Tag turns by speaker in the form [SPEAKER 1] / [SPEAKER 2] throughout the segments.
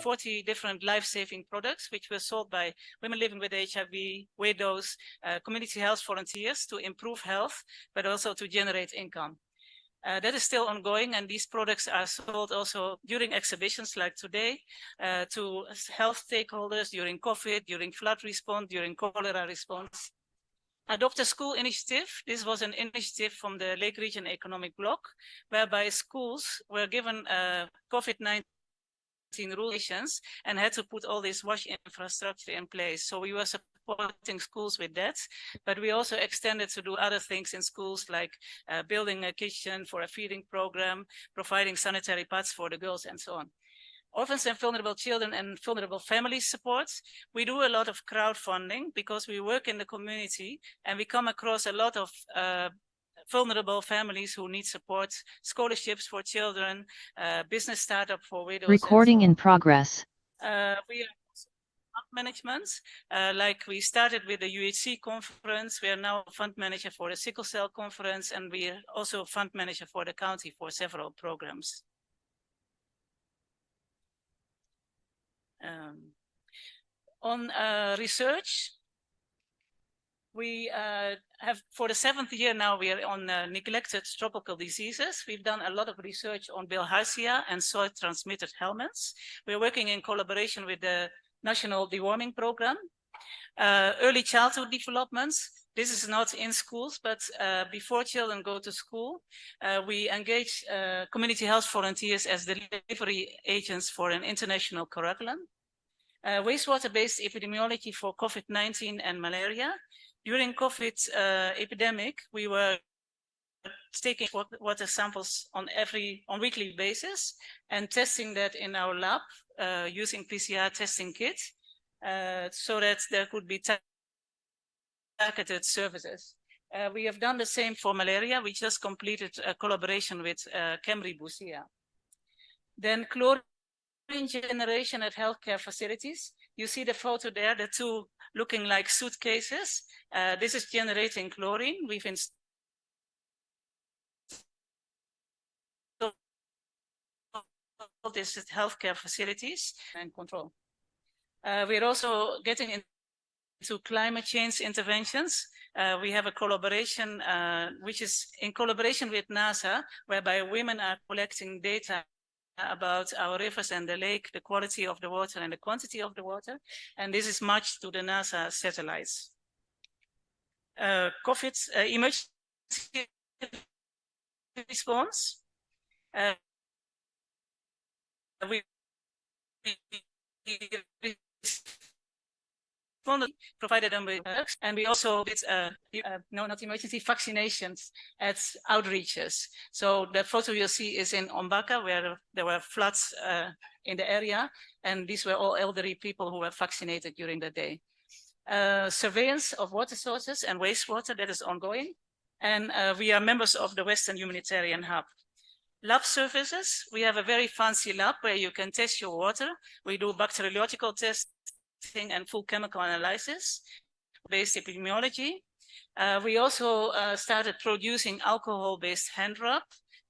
[SPEAKER 1] 40 different life-saving products, which were sold by women living with HIV, widows, community health volunteers to improve health, but also to generate income. That is still ongoing, and these products are sold also during exhibitions like today to health stakeholders during COVID, during flood response, during cholera response. Adopt a School initiative. This was an initiative from the Lake Region Economic Bloc, whereby schools were given COVID-19 regulations and had to put all this wash infrastructure in place. So we were supporting schools with that, but we also extended to do other things in schools, like building a kitchen for a feeding program, providing sanitary pads for the girls, and so on. Orphans and vulnerable children and vulnerable families support. We do a lot of crowdfunding because we work in the community and we come across a lot of vulnerable families who need support, scholarships for children, business startup for widows.
[SPEAKER 2] Recording in progress.
[SPEAKER 1] We are fund management, like we started with the UHC conference. We are now fund manager for the sickle cell conference, and we are also fund manager for the county for several programs. On research, we have, for the 7th year now, we are on neglected tropical diseases. We've done a lot of research on bilharzia and soil-transmitted helminths. We're working in collaboration with the National Deworming Program. Early childhood developments. This is not in schools, but before children go to school, we engage community health volunteers as delivery agents for an international curriculum. Wastewater-based epidemiology for COVID-19 and malaria. During COVID epidemic, we were taking water samples on weekly basis and testing that in our lab using PCR testing kits so that there could be targeted services. We have done the same for malaria. We just completed a collaboration with Camry Busia. Then chlorine generation at healthcare facilities. You see the photo there, the two looking like suitcases. This is generating chlorine. We've installed this at healthcare facilities and control. We're also getting into climate change interventions. We have a collaboration, which is in collaboration with NASA, whereby women are collecting data about our rivers and the lake, the quality of the water and the quantity of the water. And this is matched to the NASA satellites. COVID emergency response. We provided them with drugs, and we also did no, not emergency vaccinations at outreaches. So the photo you'll see is in Ombaka, where there were floods in the area, and these were all elderly people who were vaccinated during the day. Surveillance of water sources and wastewater, that is ongoing, and we are members of the Western Humanitarian Hub. Lab services, we have a very fancy lab where you can test your water. We do bacteriological testing and full chemical analysis, based epidemiology. We also started producing alcohol-based hand rub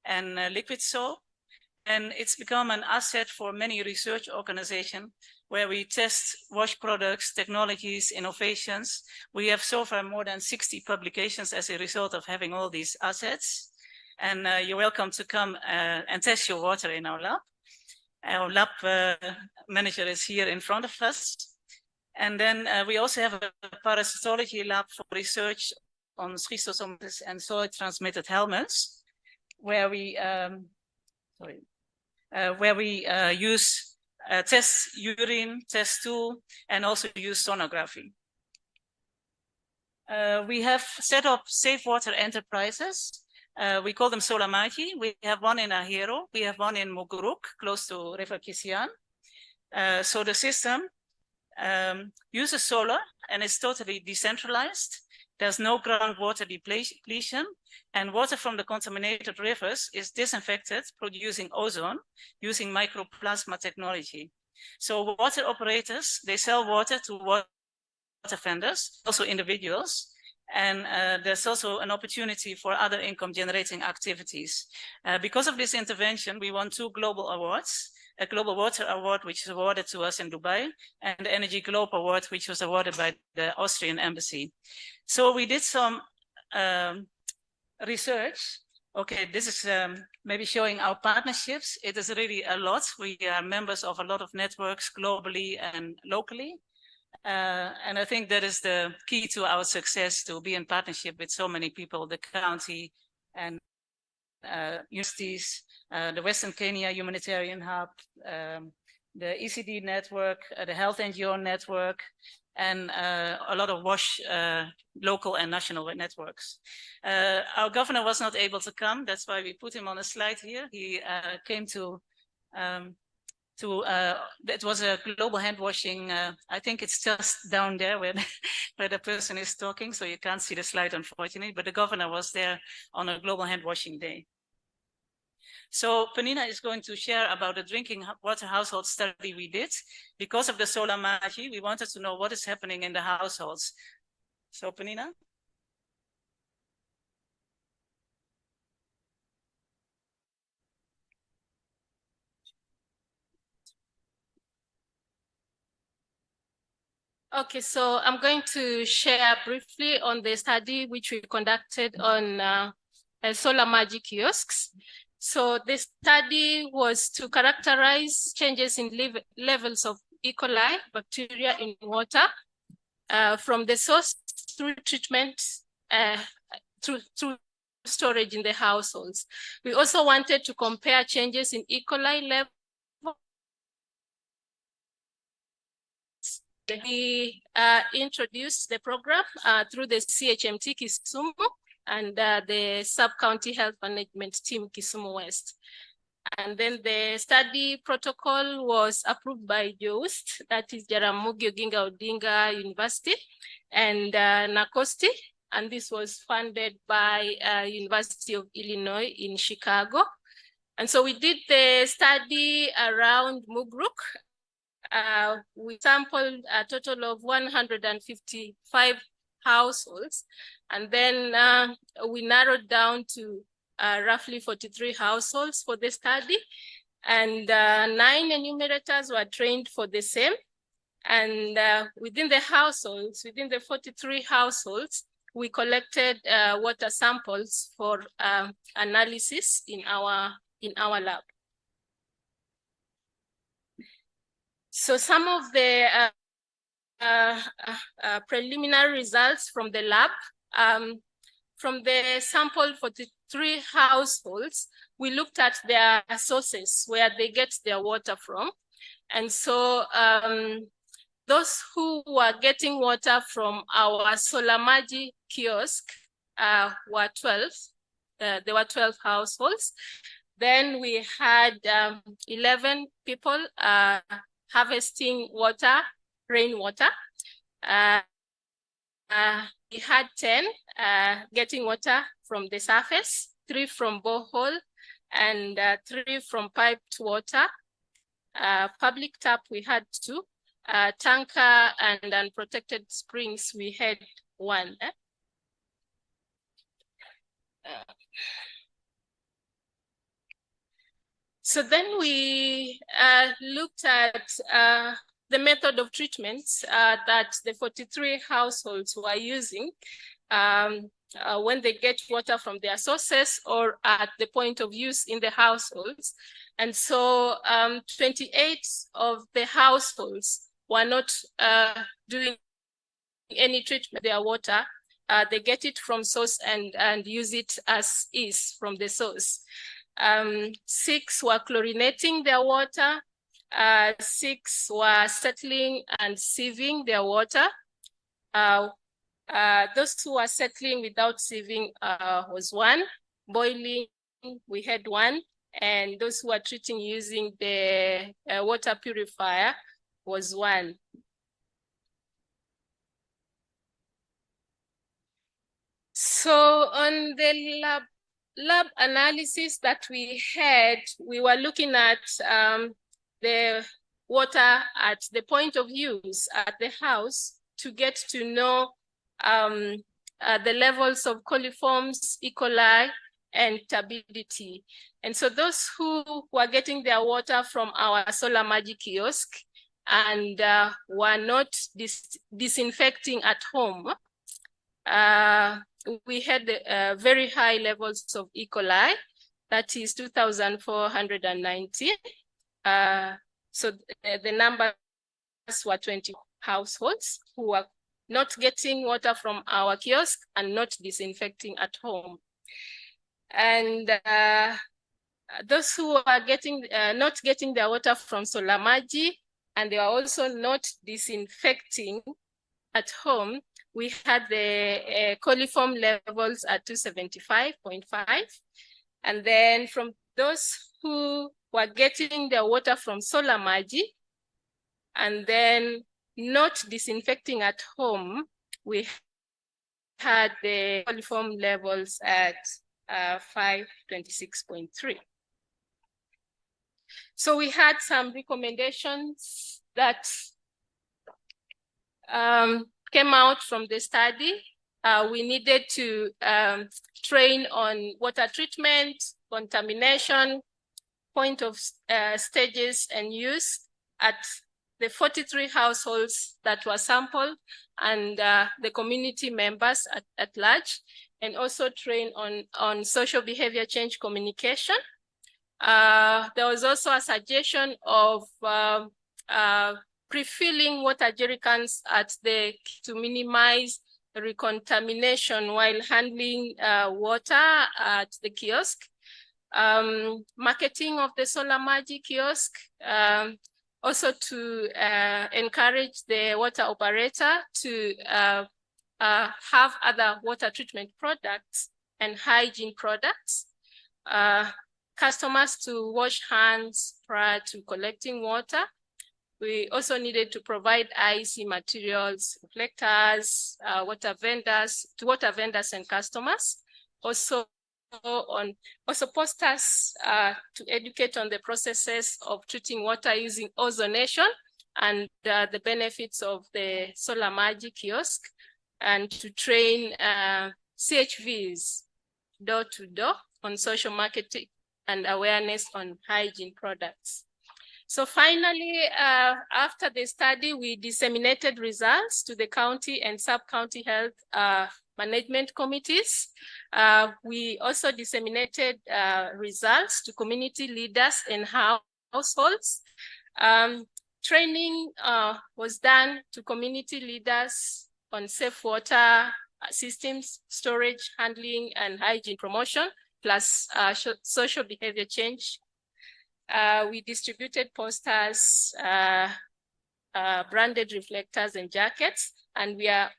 [SPEAKER 1] and liquid soap. And it's become an asset for many research organizations where we test wash products, technologies, innovations. We have so far more than 60 publications as a result of having all these assets. And you're welcome to come and test your water in our lab. Our lab manager is here in front of us. And then we also have a parasitology lab for research on schistosomiasis and soil-transmitted helminths, where we use test urine, test stool, and also use sonography. We have set up safe water enterprises. We call them Solamati. We have one in Ahero. We have one in Muguruk, close to River Kisian. So the system uses solar and is totally decentralized. There's no groundwater depletion, and water from the contaminated rivers is disinfected, producing ozone using microplasma technology. So water operators, they sell water to water vendors, also individuals, and there's also an opportunity for other income generating activities. Because of this intervention, we won 2 global awards. a Global Water Award, which is awarded to us in Dubai, and the Energy Globe Award, which was awarded by the Austrian Embassy. So we did some research. Okay, this is maybe showing our partnerships. It is really a lot. We are members of a lot of networks globally and locally. And I think that is the key to our success, to be in partnership with so many people, the county and universities, the Western Kenya Humanitarian Hub, the ECD network, the Health NGO network, and a lot of WASH local and national networks. Our governor was not able to come. That's why we put him on a slide here. He came to it was a global hand washing. I think it's just down there where the person is talking, so you can't see the slide, unfortunately, but the governor was there on a global hand washing day. So Penina is going to share about the drinking water household study we did. Because of the solar magi, we wanted to know what is happening in the households. So Penina.
[SPEAKER 2] Okay, so I'm going to share briefly on the study which we conducted on solar magi kiosks. So the study was to characterize changes in levels of E. coli bacteria in water from the source through treatment, through storage in the households. We also wanted to compare changes in E. coli level. We introduced the program through the CHMT Kisumu and the sub-county health management team Kisumu West. And then the study protocol was approved by JOST, that is Jaramogi Oginga Odinga University, and NACOSTI, and this was funded by University of Illinois in Chicago. And so we did the study around Mugruk. We sampled a total of 155 households, and then we narrowed down to roughly 43 households for the study, and 9 enumerators were trained for the same. And within the households, within the 43 households, we collected water samples for analysis in our lab. So some of the preliminary results from the lab, from the sample 43 households, we looked at their sources, where they get their water from. And so those who were getting water from our solar magi kiosk were 12. There were 12 households. Then we had 11 people harvesting water, rainwater. We had 10 getting water from the surface, 3 from borehole, and 3 from piped water. Public tap, we had 2. Tanker and unprotected springs, we had 1. So then we looked at the method of treatments that the 43 households were using when they get water from their sources or at the point of use in the households. And so 28 of the households were not doing any treatment of their water. They get it from source and use it as is from the source. 6 were chlorinating their water. 6 were settling and sieving their water. Those who were settling without sieving was 1. Boiling, we had 1. And those who are treating using the water purifier was 1. So on the lab analysis that we had, we were looking at the water at the point of use at the house to get to know the levels of coliforms, E. coli, and turbidity. And so those who were getting their water from our Solar Magic kiosk and were not disinfecting at home, we had very high levels of E. coli, that is 2,490. So the numbers were 20 households who were not getting water from our kiosk and not disinfecting at home. And those who are getting not getting their water from Solar Magic, and they are also not disinfecting at home, we had the coliform levels at 275.5. And then from those who were getting their water from Solar Magic and then not disinfecting at home, we had the coliform levels at 526.3. So we had some recommendations that came out from the study. We needed to train on water treatment, contamination, point of stages and use at the 43 households that were sampled and the community members at large, and also train on social behavior change communication. There was also a suggestion of pre-filling water jerrycans to minimize recontamination while handling water at the kiosk. Marketing of the Solar Magic kiosk, also to encourage the water operator to have other water treatment products and hygiene products. Customers to wash hands prior to collecting water. We also needed to provide IEC materials, reflectors, water vendors and customers. Also posters to educate on the processes of treating water using ozonation and the benefits of the Solar Magic kiosk, and to train CHVs door to door on social marketing and awareness on hygiene products. So finally, after the study, we disseminated results to the county and sub-county health management committees. We also disseminated results to community leaders and households. Training was done to community leaders on safe water systems, storage, handling, and hygiene promotion, plus social behavior change. We distributed posters, branded reflectors and jackets, and we are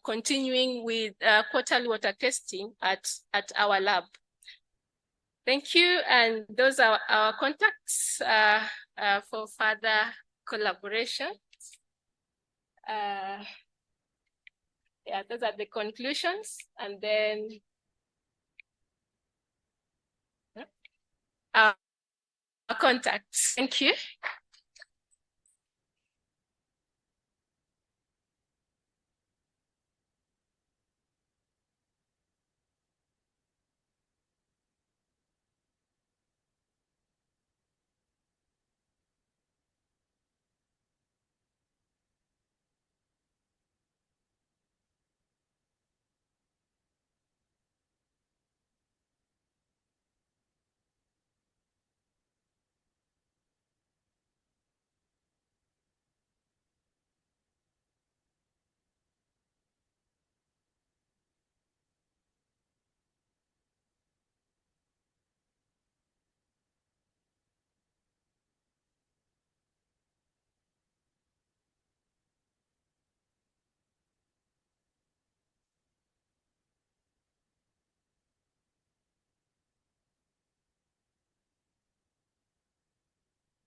[SPEAKER 2] continuing with quarterly water testing at our lab. Thank you, and those are our contacts for further collaboration. Yeah, those are the conclusions, and then our contacts. Thank you.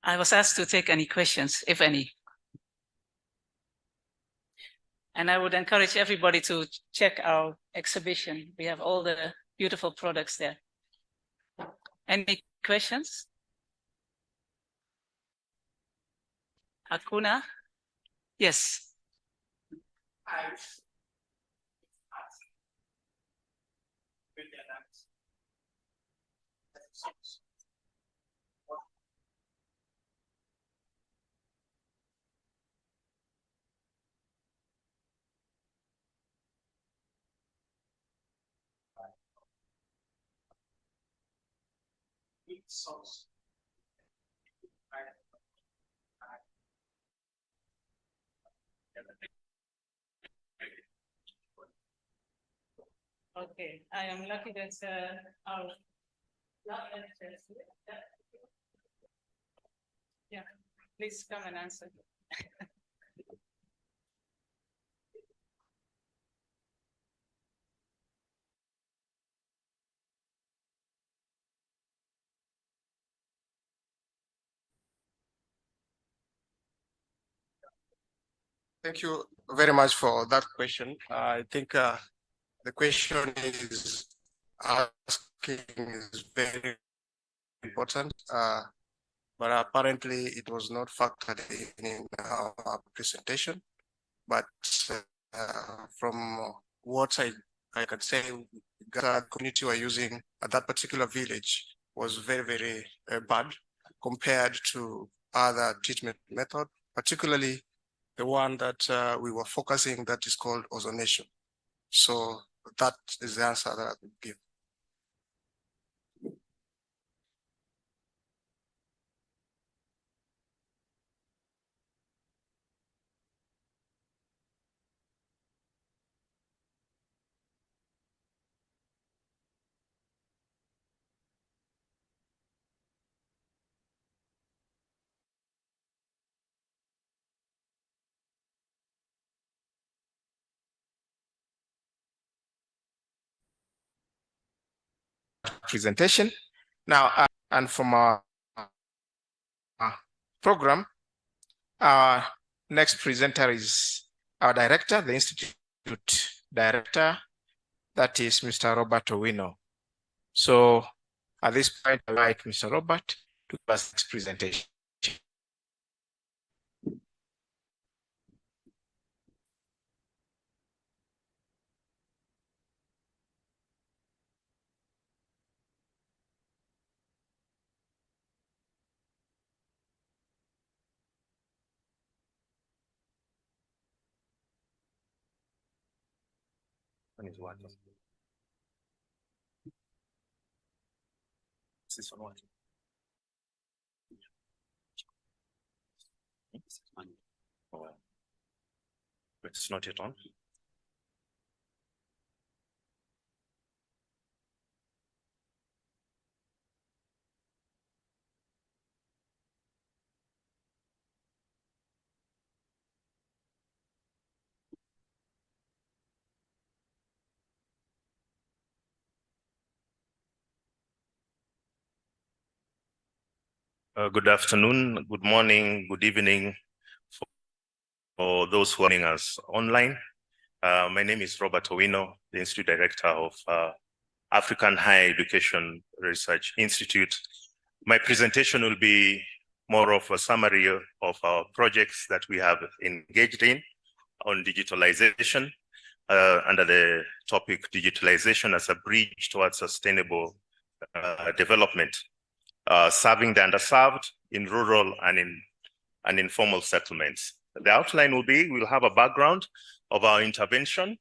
[SPEAKER 1] I was asked to take any questions, if any. And I would encourage everybody to check our exhibition. We have all the beautiful products there. Any questions? Akuna? Yes. Okay, I am lucky that our yeah, please come and answer.
[SPEAKER 3] Thank you very much for that question. I think the question is asking is very important, but apparently it was not factored in our presentation. But from what I can say, the community were using at that particular village was very, very bad compared to other treatment method, particularly the one that we were focusing that is called ozonation. So that is the answer that I could give. Presentation. Now, and from our program, our next presenter is our director, the Institute director, that is Mr. Robert Owino. So at this point, I'd like Mr. Robert to give us this presentation. This is for what? Oh, it's not yet on.
[SPEAKER 4] Good afternoon, good morning, good evening for those who are joining us online. My name is Robert Owino, the Institute Director of African Higher Education Research Institute. My presentation will be more of a summary of our projects that we have engaged in on digitalization under the topic digitalization as a bridge towards sustainable development. Serving the underserved in rural and informal settlements. The outline will be, we'll have a background of our intervention.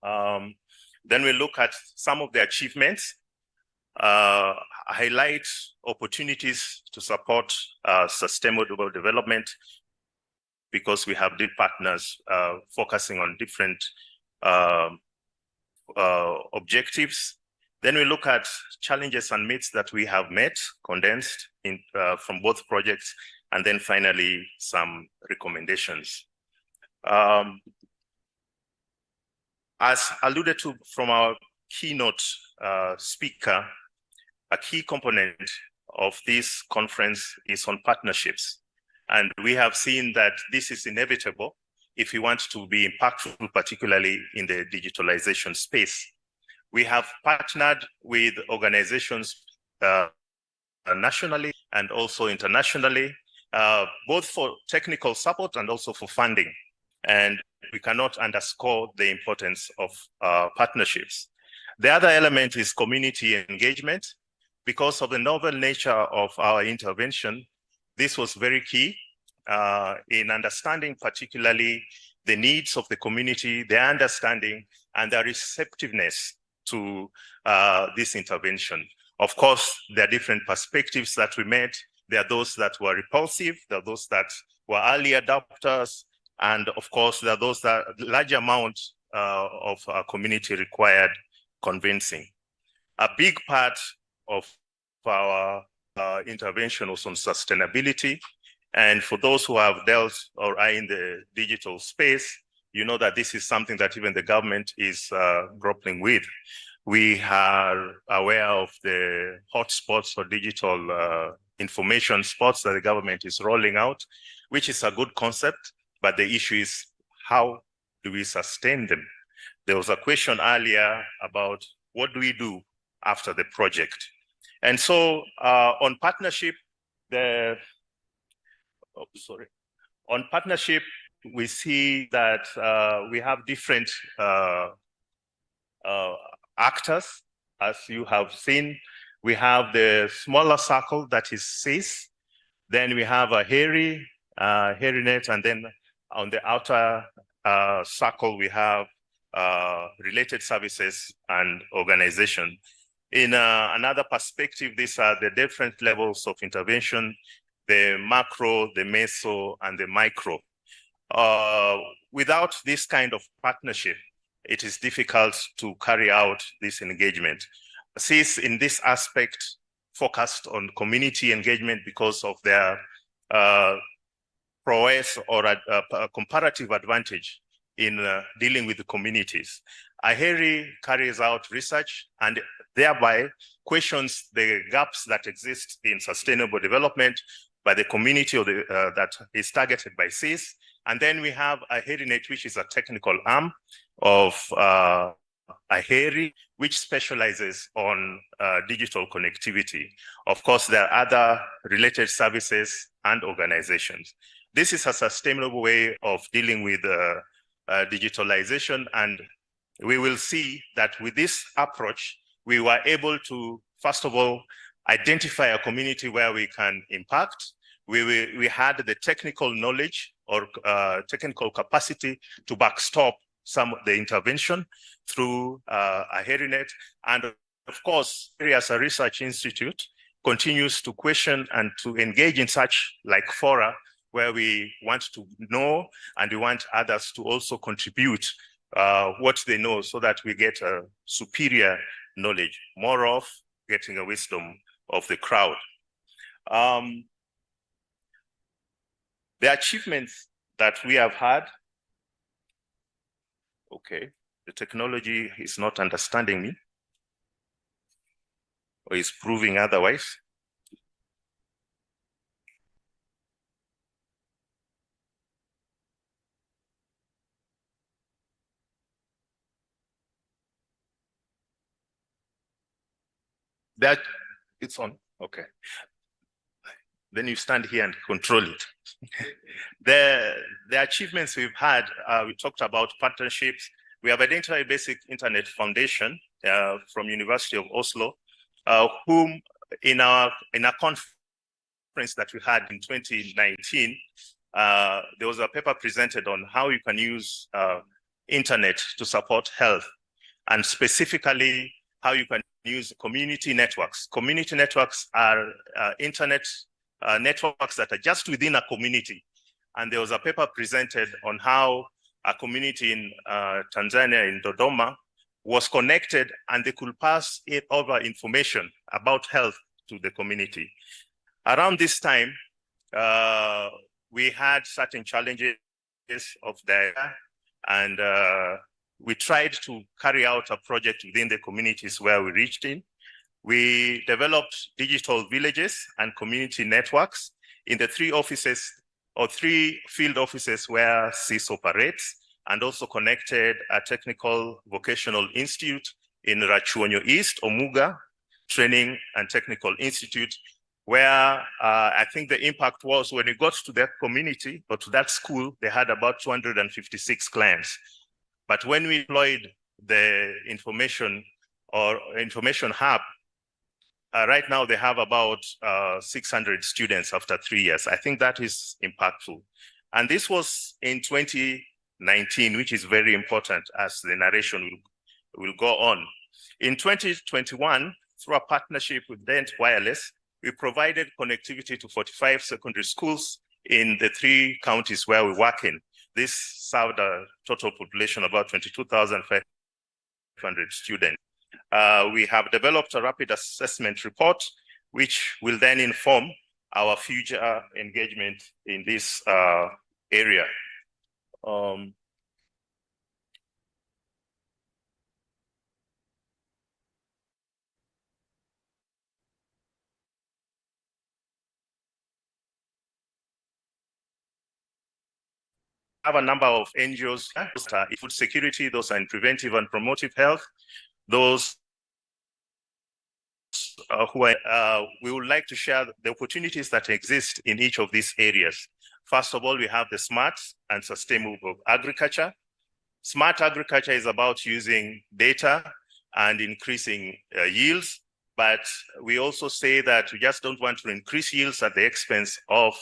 [SPEAKER 4] Then we'll look at some of the achievements, highlight opportunities to support sustainable development, because we have deep partners focusing on different objectives. Then we look at challenges and myths that we have met, condensed in, from both projects, and then finally some recommendations. As alluded to from our keynote speaker, a key component of this conference is on partnerships. And we have seen that this is inevitable if we want to be impactful, particularly in the digitalization space. We have partnered with organizations nationally and also internationally, both for technical support and also for funding. And we cannot underscore the importance of partnerships. The other element is community engagement. because of the novel nature of our intervention, this was very key in understanding particularly the needs of the community, their understanding, and their receptiveness to this intervention. Of course, there are different perspectives that we met. There are those that were repulsive, there are those that were early adopters, and of course, there are those that large amount of our community required convincing. A big part of our intervention was on sustainability. And for those who have dealt or are in the digital space, you know that this is something that even the government is grappling with. We are aware of the hotspots for digital information spots that the government is rolling out, which is a good concept, but the issue is how do we sustain them? There was a question earlier about what do we do after the project? And so on partnership, on partnership, we see that we have different actors. As you have seen, we have the smaller circle that is CIS. Then we have a HeriNet, and then on the outer circle, we have related services and organization. In another perspective, these are the different levels of intervention, the macro, the meso, and the micro. Without this kind of partnership, it is difficult to carry out this engagement. CIS in this aspect focused on community engagement because of their prowess or a comparative advantage in dealing with the communities. Aheri carries out research and thereby questions the gaps that exist in sustainable development by the community or that is targeted by CIS. And then we have HeriNet, which is a technical arm of Aheri, which specializes on digital connectivity. Of course, there are other related services and organizations. This is a sustainable way of dealing with digitalization, and we will see that with this approach, we were able to, first of all, identify a community where we can impact. We had the technical knowledge or technical capacity to backstop some of the intervention through HeriNet. And of course, as a research institute, continues to question and to engage in such like fora where we want to know and we want others to also contribute what they know so that we get a superior knowledge, more of getting a wisdom of the crowd. The achievements that we have had, okay, the technology is not understanding me or is proving otherwise. That it's on, okay. Then you stand here and control it. The achievements we've had, we talked about partnerships. We have identified Basic Internet Foundation from University of Oslo, whom in a conference that we had in 2019, there was a paper presented on how you can use internet to support health, and specifically how you can use community networks. Community networks are internet networks that are just within a community. And there was a paper presented on how a community in Tanzania, in Dodoma, was connected and they could pass it over information about health to the community. Around this time, we had certain challenges of data, and we tried to carry out a project within the communities where we reached in. We developed digital villages and community networks in the 3 offices or 3 field offices where CIS operates, and also connected a technical vocational institute in Rachuonyo East, Omuga Training and Technical Institute, where I think the impact was when we got to that community or to that school, they had about 256 clients. But when we deployed the information hub, right now they have about 600 students after 3 years. I think that is impactful. And this was in 2019, which is very important as the narration will go on. In 2021, through a partnership with Dent Wireless, we provided connectivity to 45 secondary schools in the 3 counties where we work in. This served a total population of about 22,500 students. We have developed a rapid assessment report, which will then inform our future engagement in this area. Have a number of NGOs, those are in food security, those are in preventive and promotive health, those we would like to share the opportunities that exist in each of these areas. First of all, we have the smart and sustainable agriculture. Smart agriculture is about using data and increasing yields, but we also say that we just don't want to increase yields at the expense of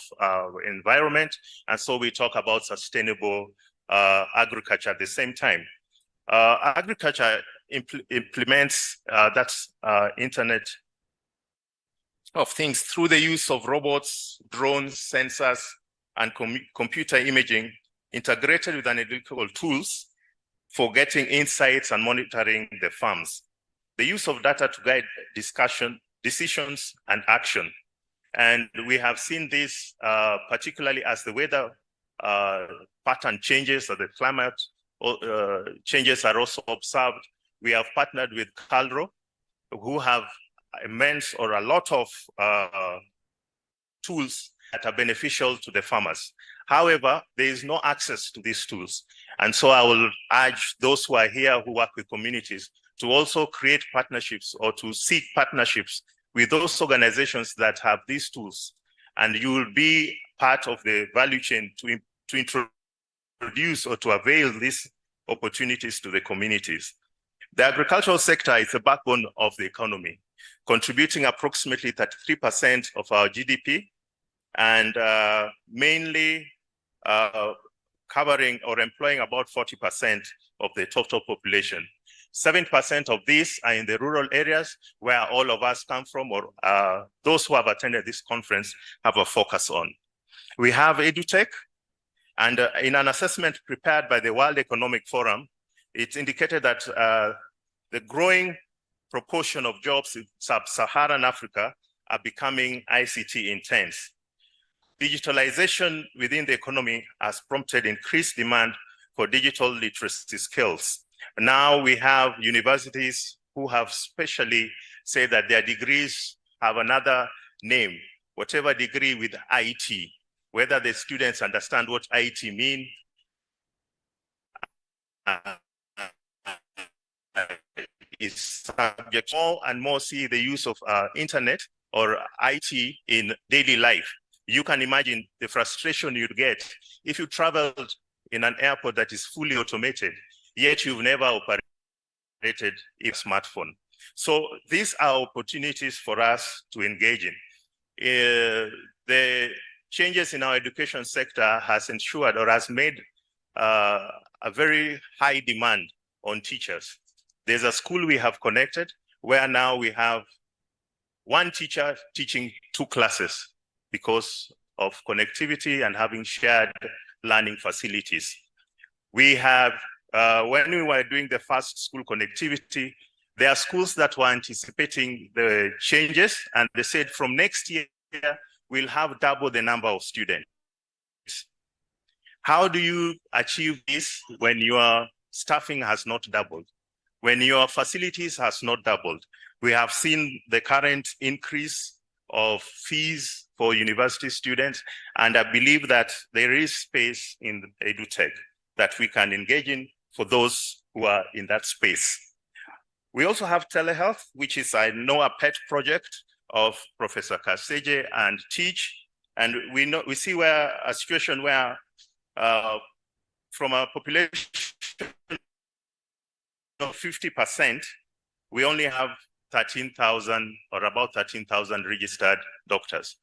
[SPEAKER 4] environment, and so we talk about sustainable agriculture at the same time. Agriculture implements Internet of Things through the use of robots, drones, sensors, and computer imaging integrated with analytical tools for getting insights and monitoring the farms. The use of data to guide discussion, decisions, and action. And we have seen this particularly as the weather pattern changes, or the climate changes are also observed. We have partnered with Calro, who have immense or a lot of tools that are beneficial to the farmers. However, there is no access to these tools. And so I will urge those who are here who work with communities to also create partnerships or to seek partnerships with those organizations that have these tools. And you will be part of the value chain to introduce or to avail these opportunities to the communities. The agricultural sector is the backbone of the economy, contributing approximately 33% of our GDP, and mainly covering or employing about 40% of the total population. 7% of these are in the rural areas where all of us come from, or those who have attended this conference have a focus on. We have EduTech, and in an assessment prepared by the World Economic Forum, it indicated that the growing proportion of jobs in sub-Saharan Africa are becoming ICT intense. Digitalization within the economy has prompted increased demand for digital literacy skills. Now we have universities who have specially said that their degrees have another name, whatever degree with IT, whether the students understand what IT means, is subject more and more see the use of internet or IT in daily life. You can imagine the frustration you'd get if you traveled in an airport that is fully automated, yet you've never operated a smartphone. So these are opportunities for us to engage in. The changes in our education sector has ensured or has made a very high demand on teachers. There's a school we have connected where now we have one teacher teaching 2 classes because of connectivity and having shared learning facilities. We have, when we were doing the first school connectivity, there are schools that were anticipating the changes, and they said from next year, we'll have double the number of students. How do you achieve this when your staffing has not doubled? When your facilities has not doubled? We have seen the current increase of fees for university students, and I believe that there is space in EduTech that we can engage in for those who are in that space. We also have telehealth, which is, I know, a pet project of Professor Kaseje and Tich, and we see where a situation where from a population of 50%, we only have 13,000 or about 13,000 registered doctors.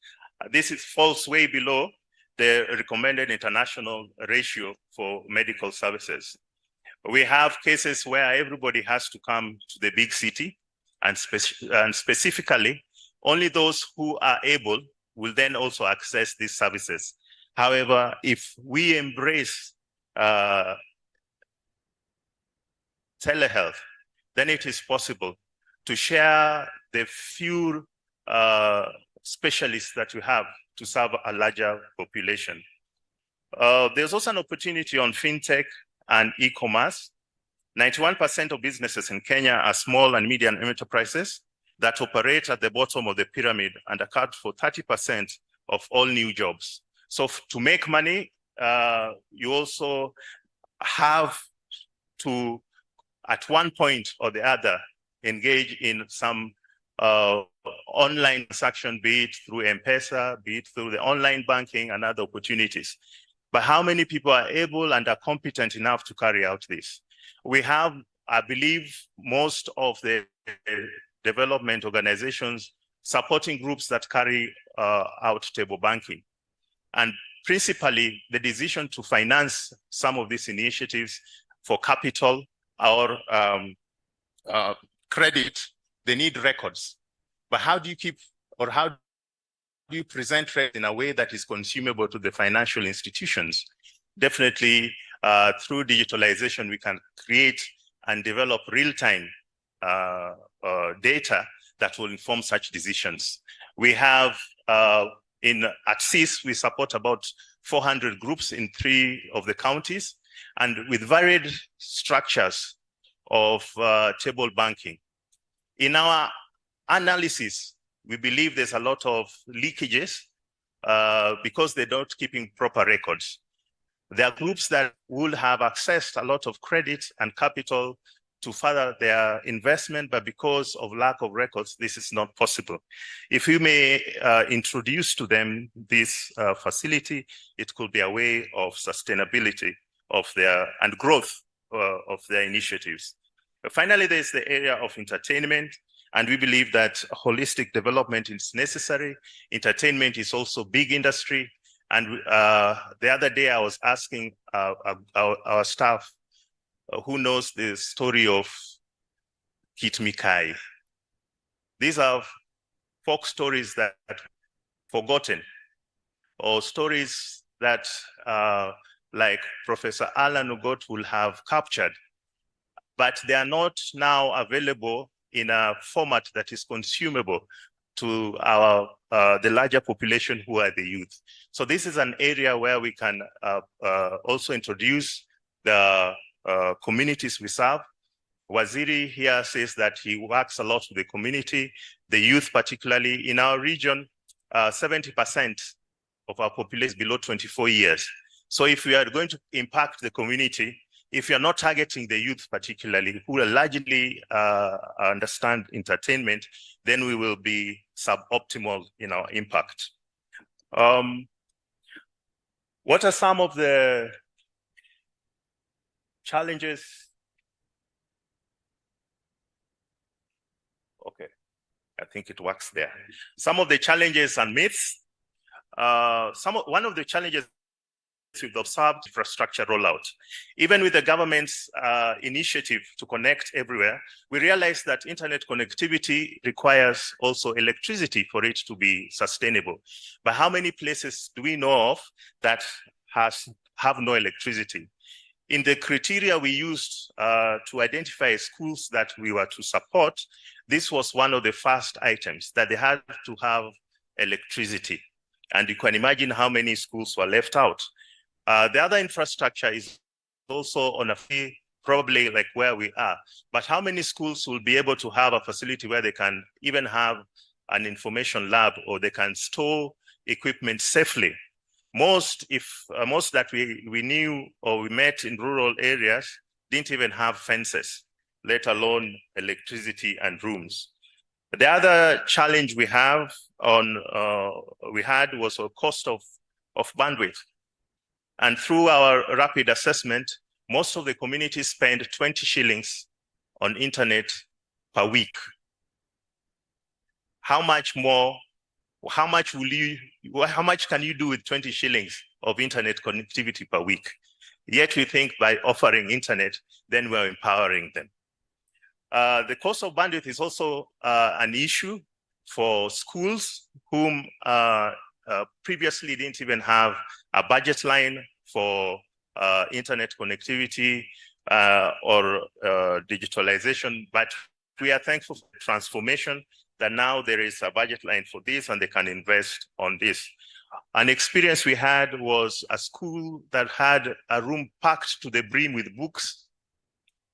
[SPEAKER 4] This falls way below the recommended international ratio for medical services. We have cases where everybody has to come to the big city, and specifically, only those who are able will then also access these services. However, if we embrace telehealth, then it is possible to share the few specialists that we have to serve a larger population. There's also an opportunity on fintech and e-commerce. 91% of businesses in Kenya are small and medium enterprises that operate at the bottom of the pyramid and account for 30% of all new jobs. So to make money, you also have to, at one point or the other, engage in some online transaction, be it through M-Pesa, be it through the online banking and other opportunities. But how many people are able and are competent enough to carry out this? We have, I believe, most of the development organizations supporting groups that carry out table banking. And principally, the decision to finance some of these initiatives for capital or credit, they need records. But how do you keep, or how do you present records in a way that is consumable to the financial institutions? Definitely, through digitalization, we can create and develop real-time data that will inform such decisions. We have, at CIS, we support about 400 groups in 3 of the counties, and with varied structures of table banking. In our analysis, we believe there's a lot of leakages because they're not keeping proper records. There are groups that will have accessed a lot of credit and capital to further their investment, but because of lack of records, this is not possible. If you may introduce to them this facility, it could be a way of sustainability of their and growth of their initiatives. Finally, there's the area of entertainment, and we believe that holistic development is necessary. Entertainment is also big industry. And the other day I was asking our staff who knows the story of Kit Mikai. These are folk stories that are forgotten, or stories that like Professor Alan Ugot will have captured, but they are not now available in a format that is consumable to our the larger population who are the youth. So this is an area where we can also introduce the communities we serve. Waziri here says that he works a lot with the community, the youth particularly. In our region, 70% of our population is below 24 years. So if we are going to impact the community, if you're not targeting the youth particularly, who will largely understand entertainment, then we will be suboptimal in our impact. What are some of the challenges? Okay, I think it works there. Some of the challenges and myths. One of the challenges we've observed infrastructure rollout. Even with the government's initiative to connect everywhere, we realize that internet connectivity requires also electricity for it to be sustainable. But how many places do we know of that have no electricity? In the criteria we used to identify schools that we were to support, this was one of the first items, that they had to have electricity. And you can imagine how many schools were left out. The other infrastructure is also on a fee, probably like where we are. But how many schools will be able to have a facility where they can even have an information lab, or they can store equipment safely? Most that we knew or we met in rural areas didn't even have fences, let alone electricity and rooms. The other challenge we had was a cost of bandwidth. And through our rapid assessment, most of the communities spend 20 shillings on internet per week. how much can you do with 20 shillings of internet connectivity per week? Yet we think by offering internet, then we're empowering them. The cost of bandwidth is also an issue for schools whom previously didn't even have a budget line for internet connectivity or digitalization, but we are thankful for the transformation that now there is a budget line for this and they can invest on this. An experience we had was a school that had a room packed to the brim with books,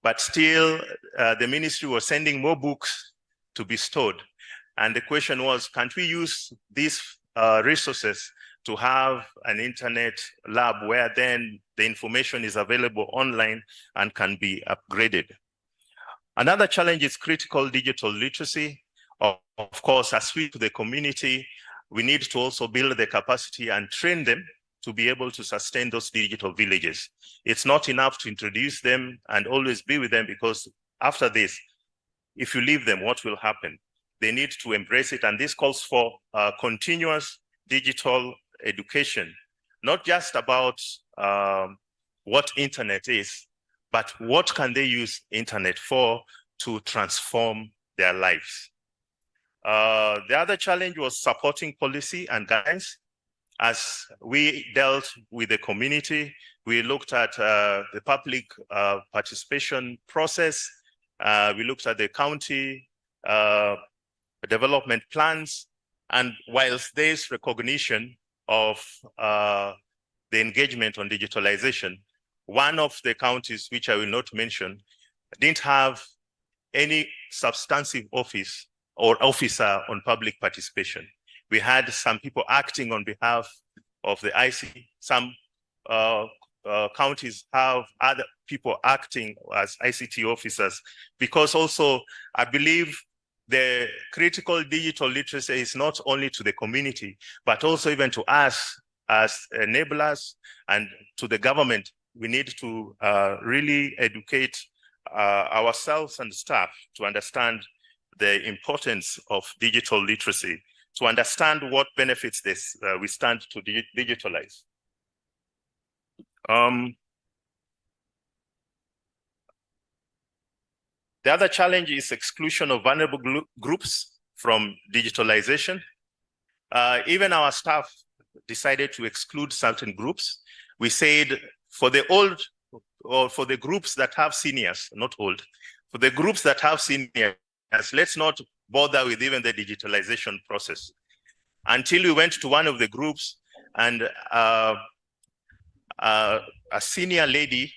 [SPEAKER 4] but still the ministry was sending more books to be stored. And the question was, can't we use these resources to have an internet lab where then the information is available online and can be upgraded? Another challenge is critical digital literacy. Of course, as we to the community, we need to also build the capacity and train them to be able to sustain those digital villages. It's not enough to introduce them and always be with them, because after this, if you leave them, what will happen? They need to embrace it. And this calls for continuous digital education, not just about what internet is, but what can they use internet for to transform their lives. The other challenge was supporting policy and guidance. As we dealt with the community, we looked at the public participation process. We looked at the county development plans. And whilst there's recognition of the engagement on digitalization, one of the counties, which I will not mention, didn't have any substantive office or officer on public participation. We had some people acting on behalf of the ICT. Some counties have other people acting as ICT officers, because also I believe the critical digital literacy is not only to the community, but also even to us as enablers and to the government. We need to really educate ourselves and staff to understand the importance of digital literacy, to understand what benefits this we stand to digitalize. The other challenge is exclusion of vulnerable groups from digitalization. Even our staff decided to exclude certain groups. We said for the old, or for the groups that have seniors, not old, for the groups that have seniors, let's not bother with even the digitalization process. Until we went to one of the groups, and a senior lady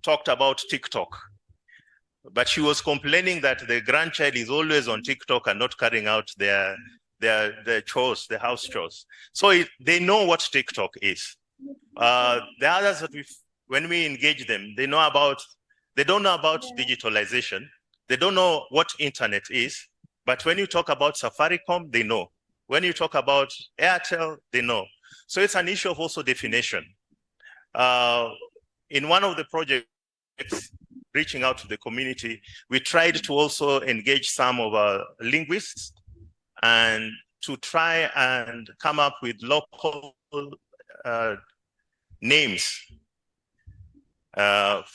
[SPEAKER 4] talked about TikTok, but she was complaining that the grandchild is always on TikTok and not carrying out their chores, the house chores. So they know what TikTok is. The others that when we engage them, they don't know about digitalization. They don't know what internet is. But when you talk about Safaricom, they know. When you talk about Airtel, they know. So it's an issue of also definition. In one of the projects, reaching out to the community, we tried to also engage some of our linguists and to try and come up with local names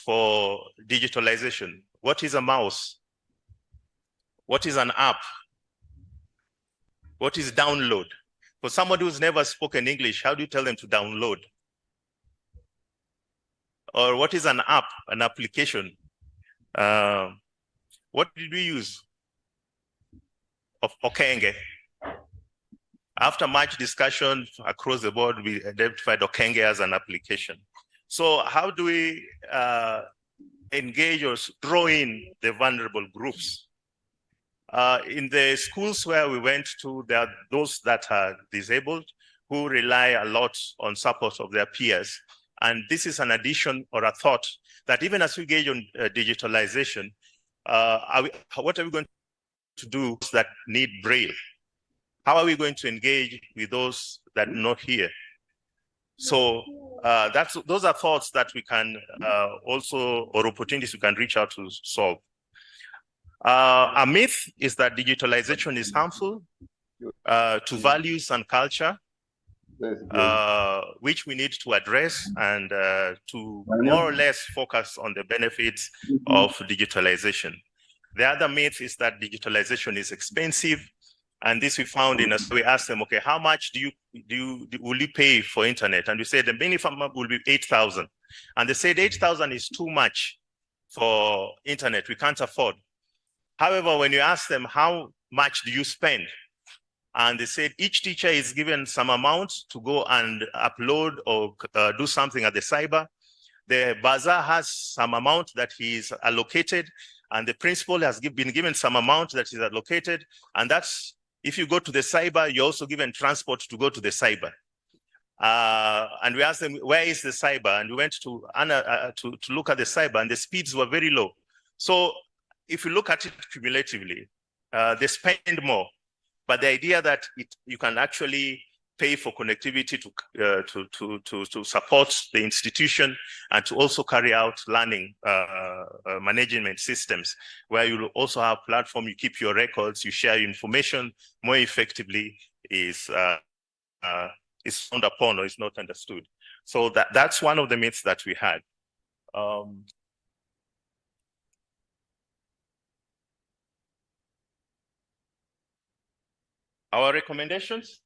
[SPEAKER 4] for digitalization. What is a mouse? What is an app? What is download? For somebody who's never spoken English, how do you tell them to download? Or what is an app, an application? What did we use? Of Okenge. After much discussion across the board, we identified Okenge as an application. So how do we engage or draw in the vulnerable groups? In the schools where we went to, there are those that are disabled who rely a lot on support of their peers. And this is an addition or a thought that even as we engage on digitalization, what are we going to do that need Braille? How are we going to engage with those that are not here? So those are thoughts that we can also, or opportunities we can reach out to solve. A myth is that digitalization is harmful to values and culture, which we need to address and to more or less focus on the benefits of digitalization. The other myth is that digitalization is expensive, and this we found in us. We asked them, okay, how much will you pay for internet? And we said the minimum will be 8,000, and they said 8,000 is too much for internet. We can't afford. However, when you ask them how much do you spend, and they said each teacher is given some amount to go and upload or do something at the cyber. The bazaar has some amount that he is allocated, and the principal has been given some amount that is allocated. And that's, if you go to the cyber, you're also given transport to go to the cyber. And we asked them, where is the cyber? And we went to look at the cyber, and the speeds were very low. So if you look at it cumulatively, they spend more. But the idea that you can actually pay for connectivity to support the institution and to also carry out learning management systems, where you will also have platform, you keep your records, you share information more effectively, is frowned upon or is not understood. So that's one of the myths that we had. Our recommendations: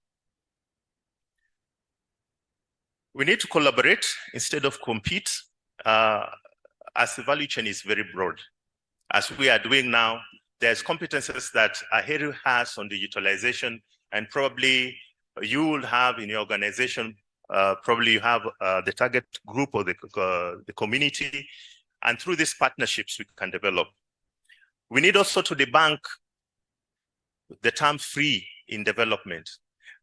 [SPEAKER 4] we need to collaborate instead of compete, as the value chain is very broad. As we are doing now, there's competences that Aheri has on digitalization, and probably you will have in your organization, probably you have the target group or the community, and through these partnerships we can develop. We need also to debunk the term free in development.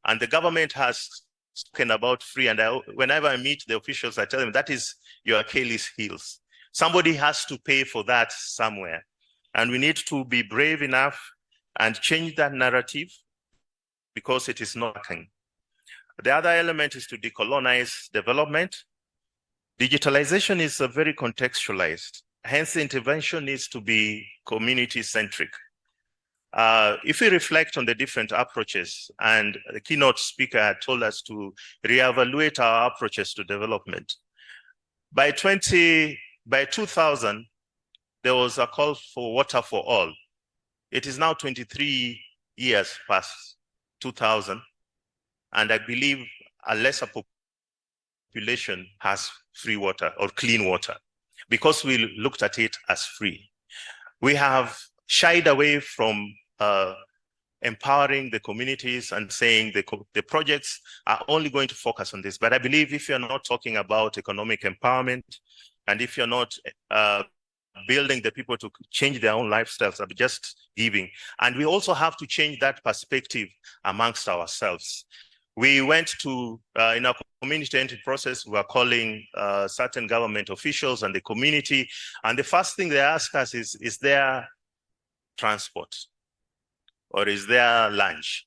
[SPEAKER 4] And the government has spoken about free, and whenever I meet the officials, I tell them that is your Achilles heels. Somebody has to pay for that somewhere. And we need to be brave enough and change that narrative, because it is not working. The other element is to decolonize development. Digitalization is very contextualized. Hence, the intervention needs to be community-centric. If we reflect on the different approaches, and the keynote speaker told us to reevaluate our approaches to development. By 2000, there was a call for water for all. It is now 23 years past 2000, and I believe a lesser population has free water or clean water, because we looked at it as free. We have shied away from empowering the communities and saying the projects are only going to focus on this. But I believe if you're not talking about economic empowerment, and if you're not building the people to change their own lifestyles, of just giving, and we also have to change that perspective amongst ourselves. We went to, in our community entry process, we were calling certain government officials and the community, and the first thing they ask us is there transport, or is there lunch?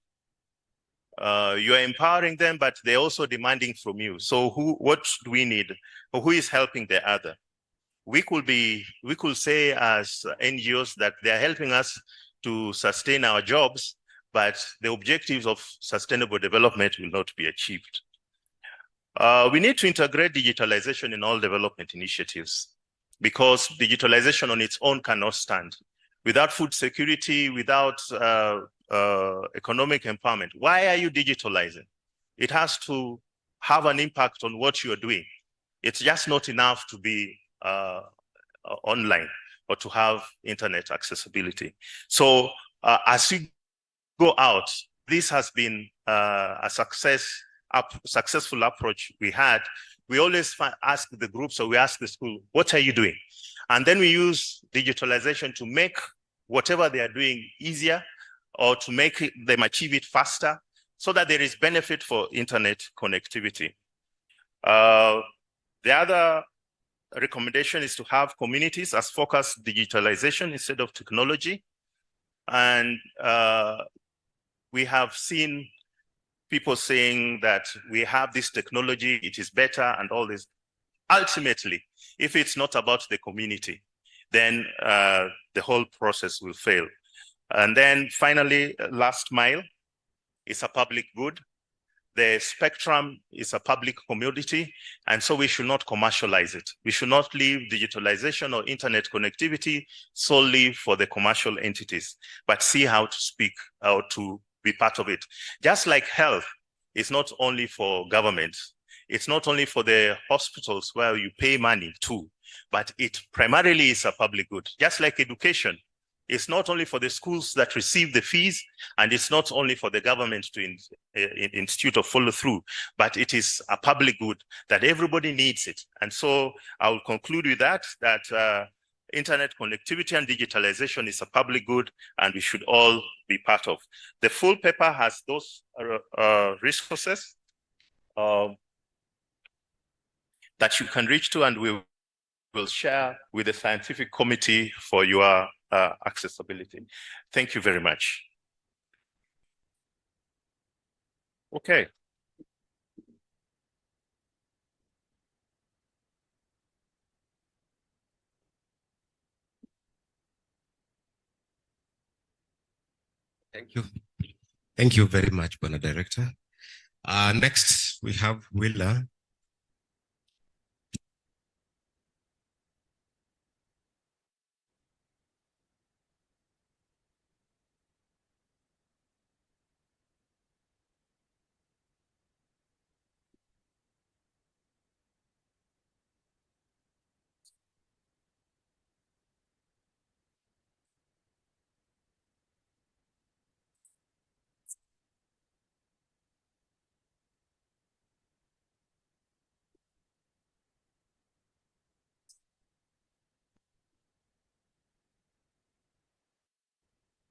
[SPEAKER 4] You are empowering them, but they're also demanding from you. So what do we need? Who is helping the other? We could say as NGOs that they're helping us to sustain our jobs, but the objectives of sustainable development will not be achieved. We need to integrate digitalization in all development initiatives, because digitalization on its own cannot stand. Without food security, without economic empowerment, why are you digitalizing? It has to have an impact on what you're doing. It's just not enough to be online or to have internet accessibility. So as we go out, this has been a successful approach we had. We always ask the groups, or we ask the school, what are you doing? And then we use digitalization to make whatever they are doing easier, or to make them achieve it faster, so that there is benefit for internet connectivity. The other recommendation is to have communities as focused digitalization instead of technology. And we have seen people saying that we have this technology, it is better and all this. Ultimately, if it's not about the community, then the whole process will fail. And then finally, last mile is a public good. The spectrum is a public commodity, and so we should not commercialize it. We should not leave digitalization or internet connectivity solely for the commercial entities, but see how to speak, how to be part of it. Just like health is not only for government, it's not only for the hospitals where you pay money to, but it primarily is a public good. Just like education, it's not only for the schools that receive the fees, and it's not only for the government to institute or follow through, but it is a public good that everybody needs it. And so I will conclude with that internet connectivity and digitalization is a public good, and we should all be part of. The full paper has those resources that you can reach to, and we will share with the scientific committee for your accessibility. Thank you very much. Okay.
[SPEAKER 5] Thank you. Thank you very much, Bwana Director. Next, we have Willa.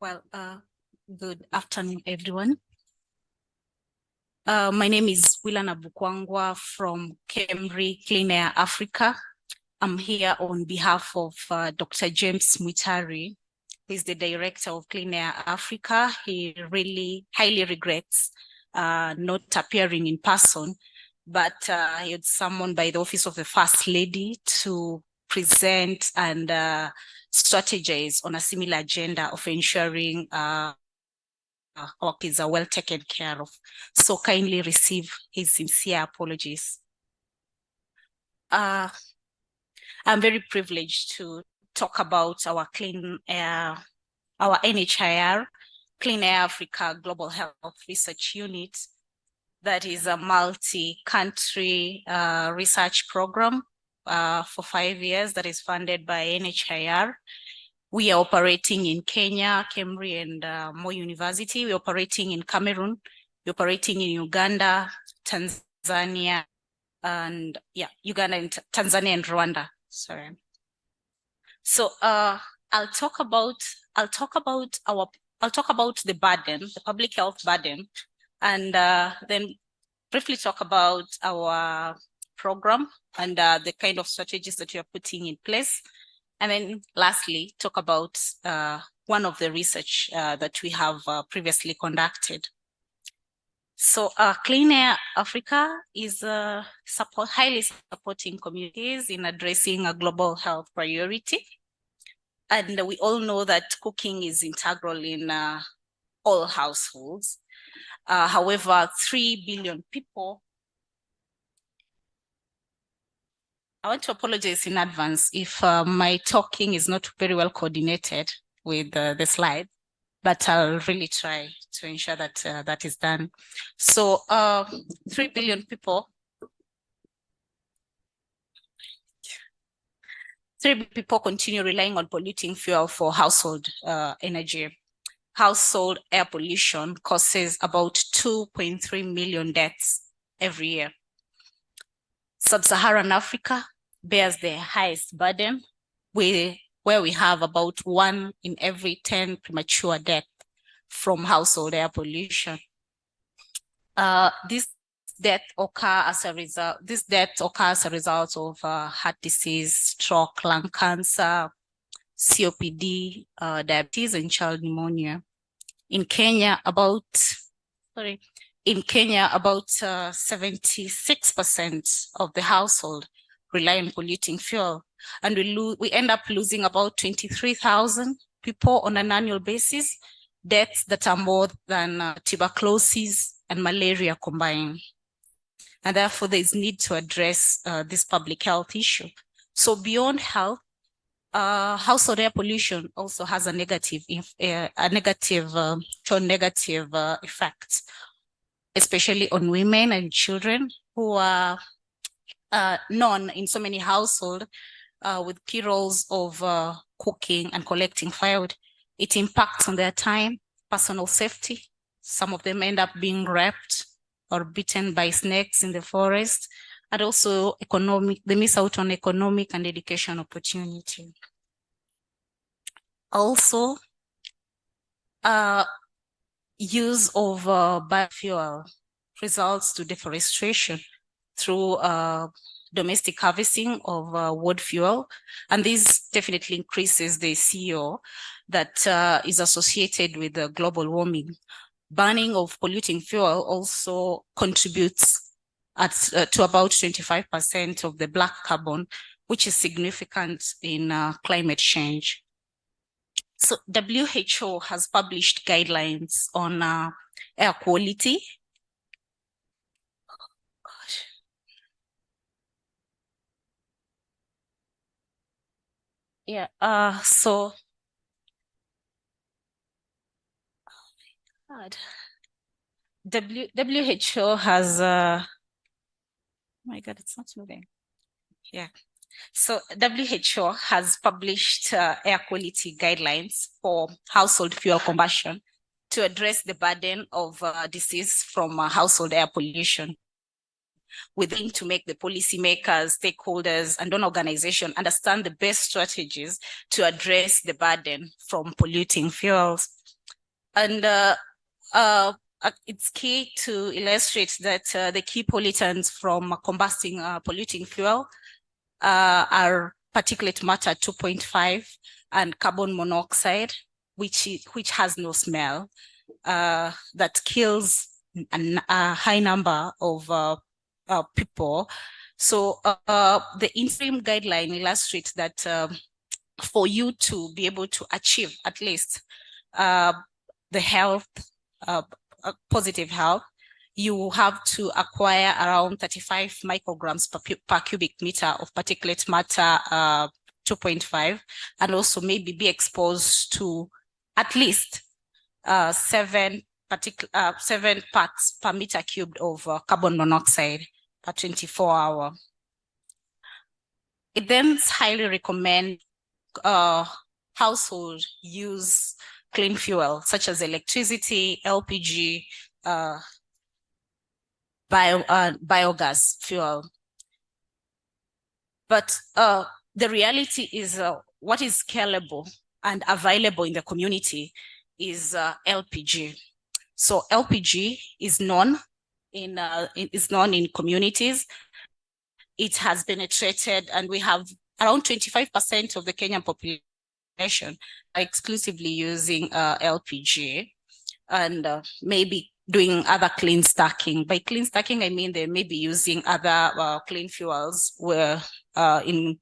[SPEAKER 6] Well, good afternoon, everyone. My name is Willa Nabukwangwa from CONFERENC Clean Air Africa. I'm here on behalf of Dr. James Tich-Aheri. He's the director of Clean Air Africa. He really highly regrets not appearing in person, but he had summoned by the Office of the First Lady to present and strategize on a similar agenda of ensuring our kids are well taken care of. So kindly receive his sincere apologies. I'm very privileged to talk about our clean air, our NHIR, Clean Air Africa Global Health Research Unit. That is a multi-country research program for 5 years that is funded by NHIR. We are operating in Kenya, Cambridge, and Moi University. We're operating in Cameroon. We're operating in Uganda, Tanzania, and Uganda and Tanzania and Rwanda. Sorry. So I'll talk about the burden, the public health burden, and then briefly talk about our program and the kind of strategies that we are putting in place. And then lastly, talk about one of the research that we have previously conducted. So Clean Air Africa is highly supporting communities in addressing a global health priority. And we all know that cooking is integral in all households. However, 3 billion people. I want to apologize in advance if my talking is not very well coordinated with the slide, but I'll really try to ensure that that is done. So 3 billion people. 3 billion people continue relying on polluting fuel for household energy. Household air pollution causes about 2.3 million deaths every year. Sub-Saharan Africa bears the highest burden, where we have about 1 in every 10 premature deaths from household air pollution. This death occurs as a result of heart disease, stroke, lung cancer, COPD, diabetes, and child pneumonia. In Kenya, about 76% of the household rely on polluting fuel. and we end up losing about 23,000 people on an annual basis, deaths that are more than tuberculosis and malaria combined. And therefore, there is need to address this public health issue. So beyond health, household air pollution also has a negative effect, especially on women and children who are known in so many households with key roles of cooking and collecting firewood. It impacts on their time, personal safety. Some of them end up being raped or bitten by snakes in the forest, and also they miss out on economic and education opportunity. Also, use of biofuel results to deforestation through domestic harvesting of wood fuel. And this definitely increases the CO that is associated with the global warming. Burning of polluting fuel also contributes to about 25% of the black carbon, which is significant in climate change. So WHO has published guidelines on air quality. Yeah, so WHO has oh my God, it's not moving. Yeah. So WHO has published air quality guidelines for household fuel combustion to address the burden of disease from household air pollution, within to make the policymakers, stakeholders, and donor organizations understand the best strategies to address the burden from polluting fuels. And it's key to illustrate that the key pollutants from combusting polluting fuel are particulate matter 2.5 and carbon monoxide, which has no smell, that kills a high number of people. So the interim guideline illustrates that for you to be able to achieve at least the health, positive health, you have to acquire around 35 micrograms per cubic meter of particulate matter 2.5, and also maybe be exposed to at least 7 parts per meter cubed of carbon monoxide per 24 hours. It then highly recommend household use clean fuel such as electricity, LPG, biogas fuel. But the reality is what is scalable and available in the community is LPG. So LPG is known in communities. It has penetrated, and we have around 25% of the Kenyan population are exclusively using LPG, and maybe doing other clean stacking. By clean stacking, I mean they may be using other clean fuels where in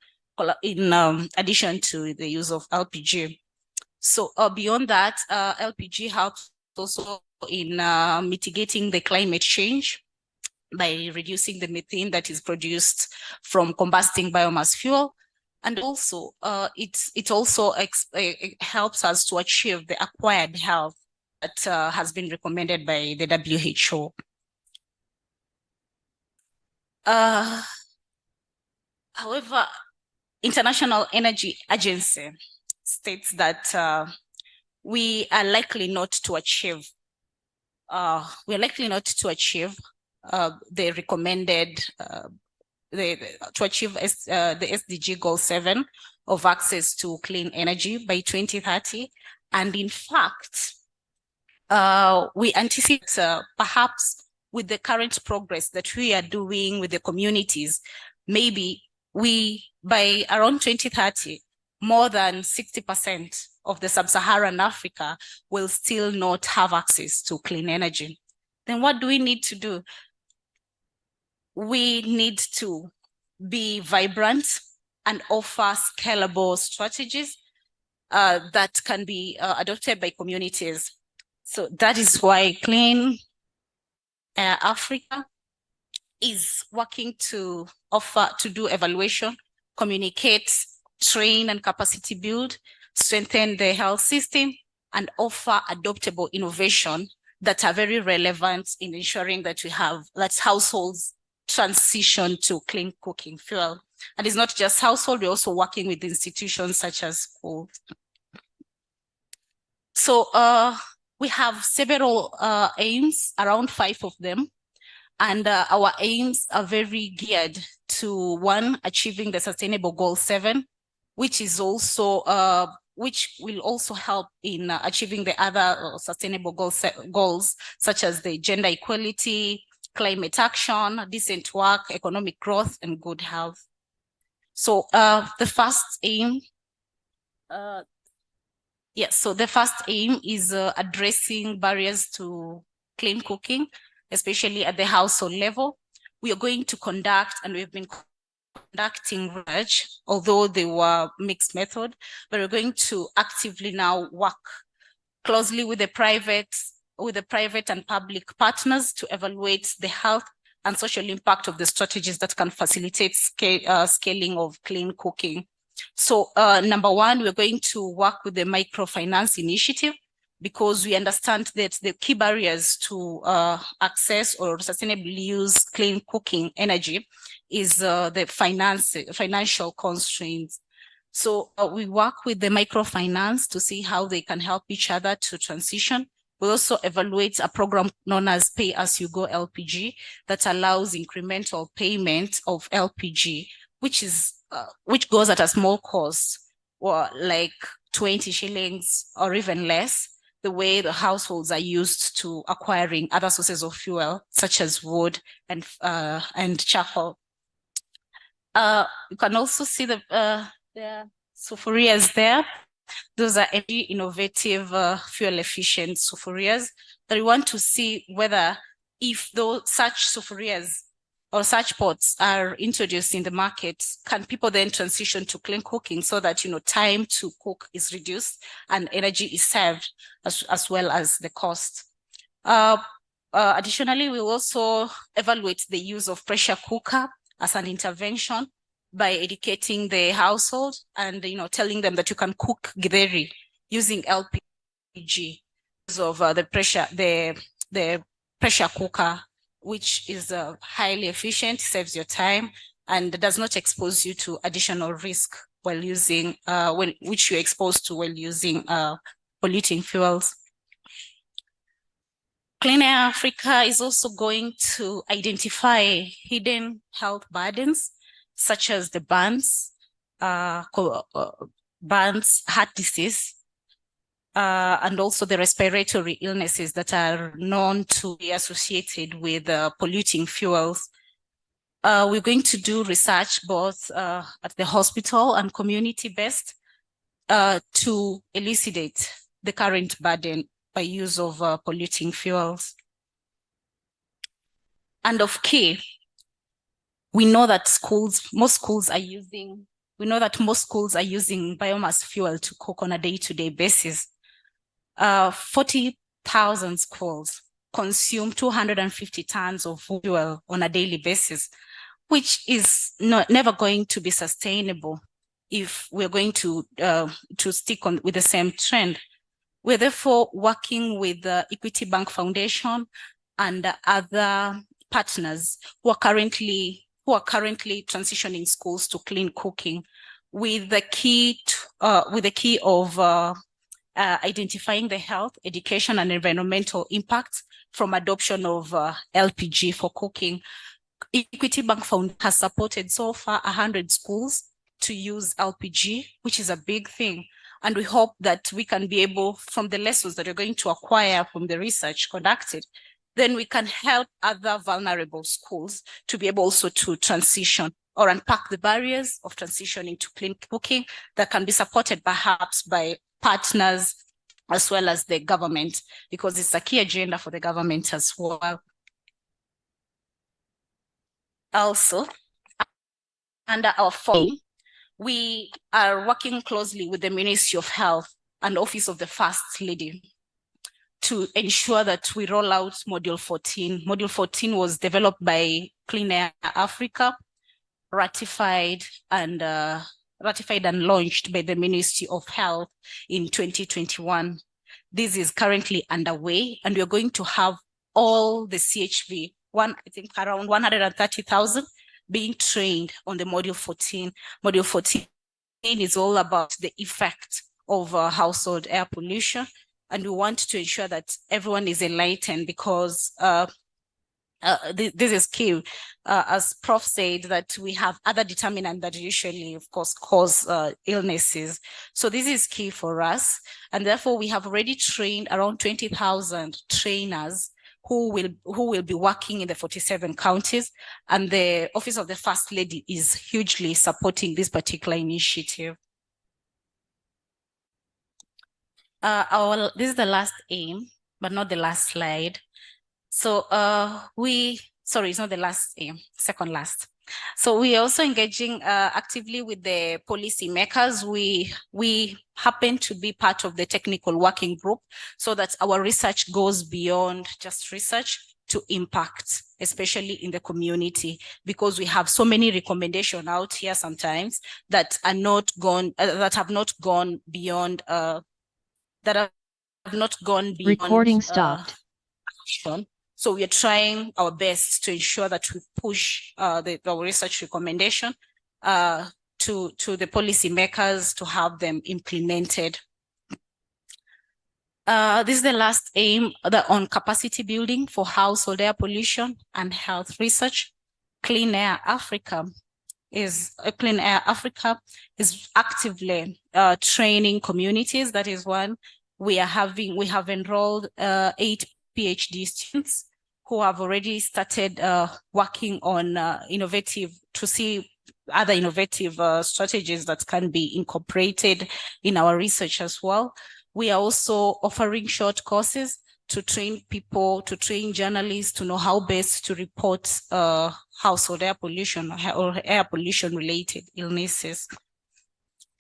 [SPEAKER 6] addition to the use of LPG. So beyond that, LPG helps also in mitigating the climate change by reducing the methane that is produced from combusting biomass fuel. And also, it also helps us to achieve the acquired health that has been recommended by the WHO. However, International Energy Agency states that we are likely not to achieve the recommended to achieve the SDG goal 7 of access to clean energy by 2030. And in fact, we anticipate perhaps with the current progress that we are doing with the communities, maybe we, by around 2030, more than 60% of the sub-Saharan Africa will still not have access to clean energy. Then what do we need to do? We need to be vibrant and offer scalable strategies that can be adopted by communities. So that is why Clean Africa is working to do evaluation, communicate, train and capacity build, strengthen the health system, and offer adoptable innovation that are very relevant in ensuring that households transition to clean cooking fuel. And it's not just household, we're also working with institutions such as schools. So we have several aims, around 5 of them. And our aims are very geared to, 1, achieving the Sustainable Goal 7, which is also which will also help in achieving the other sustainable goals, such as the gender equality, climate action, decent work, economic growth, and good health. So the first aim, the first aim is addressing barriers to clean cooking, especially at the household level. We are going to conduct, and we've been conducting research, although they were mixed method, but we're going to actively now work closely with the private and public partners to evaluate the health and social impact of the strategies that can facilitate scaling of clean cooking. So number 1, we're going to work with the microfinance initiative, because we understand that the key barriers to access or sustainably use clean cooking energy is the financial constraints. So we work with the microfinance to see how they can help each other to transition. We'll also evaluate a program known as Pay-As-You-Go LPG that allows incremental payment of LPG, which goes at a small cost, or like 20 shillings or even less, the way the households are used to acquiring other sources of fuel, such as wood and charcoal. You can also see the sufurias there. Those are innovative fuel efficient sufurias that we want to see whether, if such sufurias or such pots are introduced in the market, can people then transition to clean cooking so that, time to cook is reduced and energy is saved, as well as the cost. Additionally, we'll also evaluate the use of pressure cooker as an intervention by educating the household and, telling them that you can cook githeri using LPG because of the pressure cooker, which is highly efficient, saves your time, and does not expose you to additional risk while using, which you're exposed to while using polluting fuels. Clean Air Africa is also going to identify hidden health burdens, such as the burns, heart disease, and also the respiratory illnesses that are known to be associated with polluting fuels. We're going to do research both at the hospital and community-based to elucidate the current burden by use of polluting fuels. And of key, we know that most schools are using biomass fuel to cook on a day-to-day basis. 40,000 schools consume 250 tons of fuel on a daily basis, which is never going to be sustainable if we're going to stick with the same trend. We're therefore working with the Equity Bank Foundation and other partners who are currently transitioning schools to clean cooking, with the key of identifying the health, education, and environmental impacts from adoption of LPG for cooking. Equity Bank Fund has supported so far 100 schools to use LPG, which is a big thing. And we hope that we can be able, from the lessons that we're going to acquire from the research conducted, then we can help other vulnerable schools to be able also to transition or unpack the barriers of transitioning to clean cooking that can be supported perhaps by partners as well as the government, because it's a key agenda for the government as well. Also, under our phone, We are working closely with the Ministry of Health and Office of the First Lady to ensure that we roll out Module 14. Module 14 was developed by Clean Air Africa, ratified and launched by the Ministry of Health in 2021. This is currently underway, and we're going to have all the CHV, I think around 130,000 being trained on the Module 14. Module 14 is all about the effect of household air pollution, and we want to ensure that everyone is enlightened because this is key. As Prof said, that we have other determinants that usually, of course, cause illnesses. So this is key for us. And therefore, we have already trained around 20,000 trainers who will be working in the 47 counties. And the Office of the First Lady is hugely supporting this particular initiative. This is the last aim, but not the last slide. So sorry, it's not the last aim, second last. So we are also engaging actively with the policy makers. We happen to be part of the technical working group so that our research goes beyond just research to impact, especially in the community, because we have so many recommendations out here sometimes that are not gone, that have not gone beyond,
[SPEAKER 7] Recording stopped.
[SPEAKER 6] Action. So we are trying our best to ensure that we push our research recommendation to the policymakers to have them implemented. This is the last aim on capacity building for household air pollution and health research. Clean Air Africa is actively training communities. That is one. We have enrolled 8 PhD students who have already started working on to see other innovative strategies that can be incorporated in our research as well. We are also offering short courses to train people, to train journalists to know how best to report household air pollution or air pollution related illnesses.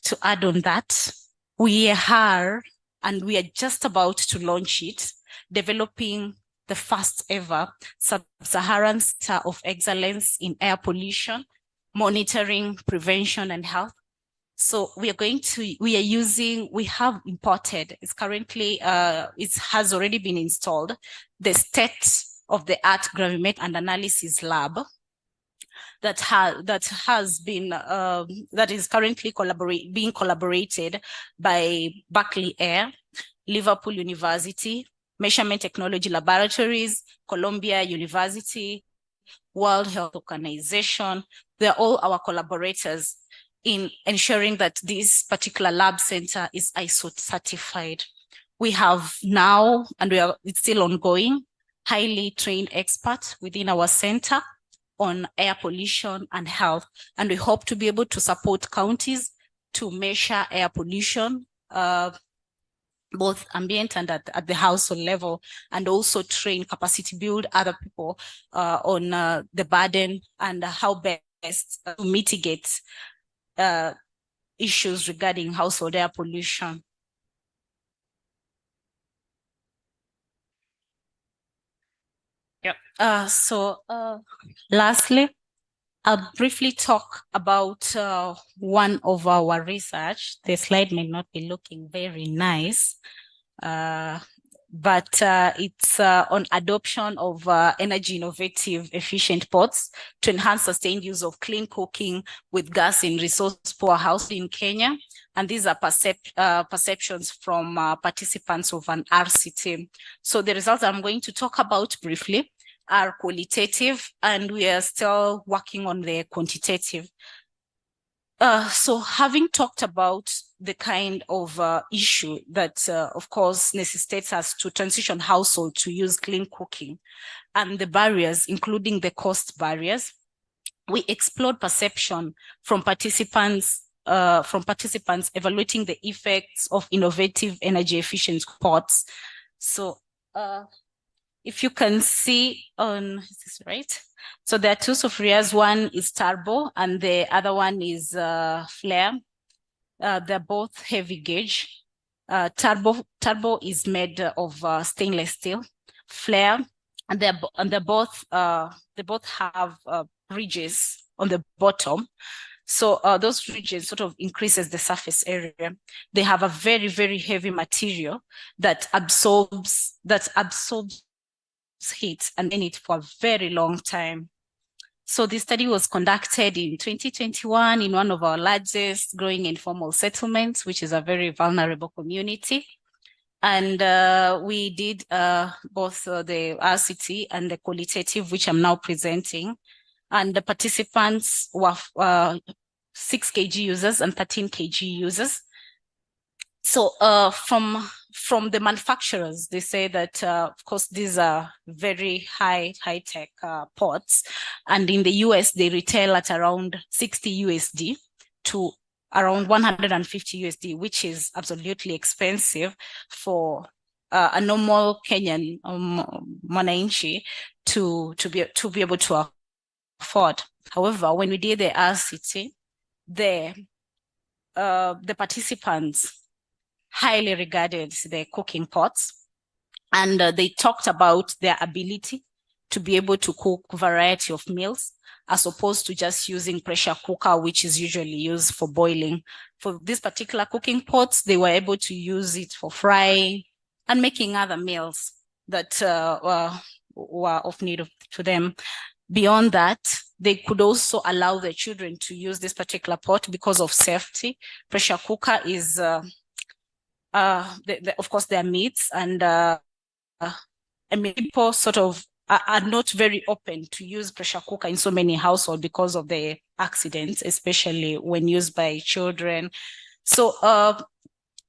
[SPEAKER 6] To add on that, we are just about to launch it, developing the first ever Sub-Saharan Center of Excellence in Air Pollution, Monitoring, Prevention, and Health. So we have imported, it's currently, it has already been installed, the state-of-the-art gravimet and analysis lab that is currently being collaborated by Berkeley Air, Liverpool University, Measurement Technology Laboratories, Columbia University, World Health Organization. They're all our collaborators in ensuring that this particular lab center is ISO certified. We have now, and it's still ongoing, highly trained experts within our center on air pollution and health. And we hope to be able to support counties to measure air pollution, both ambient and at the household level, and also train, capacity build other people on the burden and how best to mitigate issues regarding household air pollution. Yep. Lastly, I'll briefly talk about one of our research. The slide may not be looking very nice, but it's on adoption of energy innovative efficient pots to enhance sustained use of clean cooking with gas in resource poor houses in Kenya. And these are perceptions from participants of an RCT. So the results I'm going to talk about briefly are qualitative, and we are still working on the quantitative. So having talked about the kind of issue that, of course, necessitates us to transition household to use clean cooking and the barriers, including the cost barriers, we explored perception from participants evaluating the effects of innovative energy efficient pots. So if you can see on, is this right? So there are two sophrias. One is turbo and the other one is flare. They're both heavy gauge. Turbo is made of stainless steel. Flare, and they both have ridges on the bottom. So those ridges sort of increases the surface area. They have a very, very heavy material that absorbs heat and in it for a very long time. So this study was conducted in 2021 in one of our largest growing informal settlements, which is a very vulnerable community. And we did both the RCT and the qualitative, which I'm now presenting. And the participants were 6 kg users and 13 kg users. So from the manufacturers, they say that, of course, these are very high-tech pots. And in the US, they retail at around 60 USD to around 150 USD, which is absolutely expensive for a normal Kenyan mwananchi to be able to afford. However, when we did the RCT, the participants highly regarded the cooking pots, and they talked about their ability to be able to cook a variety of meals as opposed to just using pressure cooker, which is usually used for boiling. For these particular cooking pots, they were able to use it for frying and making other meals that were of need to them. Beyond that, they could also allow their children to use this particular pot because of safety. Pressure cooker is of course, there are myths, and people sort of are not very open to use pressure cooker in so many households because of the accidents, especially when used by children. So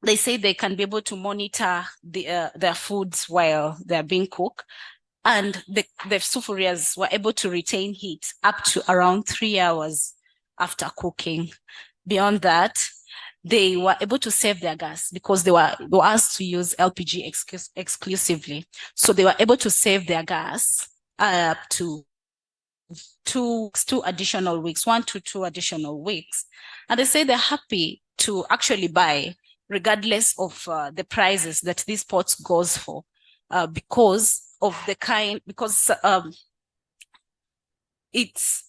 [SPEAKER 6] they say they can be able to monitor their foods while they're being cooked. And the sufurias were able to retain heat up to around 3 hours after cooking. Beyond that, they were able to save their gas because they were asked to use LPG exclusively. So they were able to save their gas up to 2 additional weeks, 1 to 2 additional weeks. And they say they're happy to actually buy regardless of the prices that these pots goes for, because it's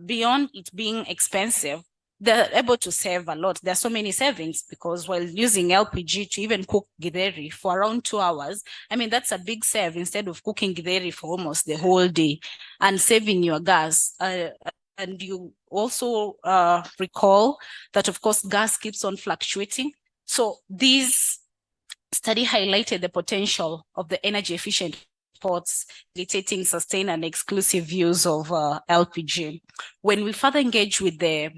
[SPEAKER 6] beyond it being expensive, they're able to save a lot. There are so many savings because while using LPG to even cook githeri for around 2 hours, I mean, that's a big save instead of cooking githeri for almost the whole day and saving your gas. And you also recall that, of course, gas keeps on fluctuating. So this study highlighted the potential of the energy efficient pots, facilitating sustained and exclusive use of LPG. When we further engaged with the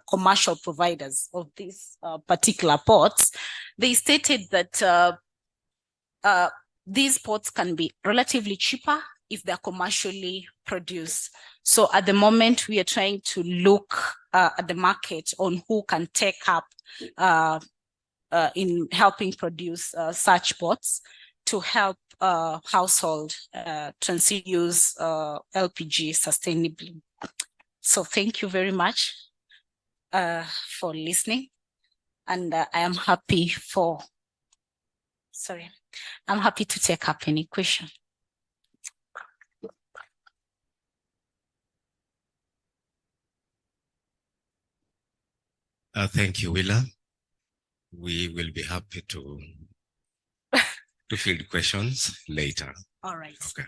[SPEAKER 6] commercial providers of these particular pots, they stated that these pots can be relatively cheaper if they're commercially produced. So at the moment, we are trying to look at the market on who can take up in helping produce such pots to help household use LPG sustainably. So thank you very much for listening. And I'm happy to take up any question.
[SPEAKER 5] Thank you, Willa. We will be happy to field questions later.
[SPEAKER 6] All right.
[SPEAKER 5] Okay.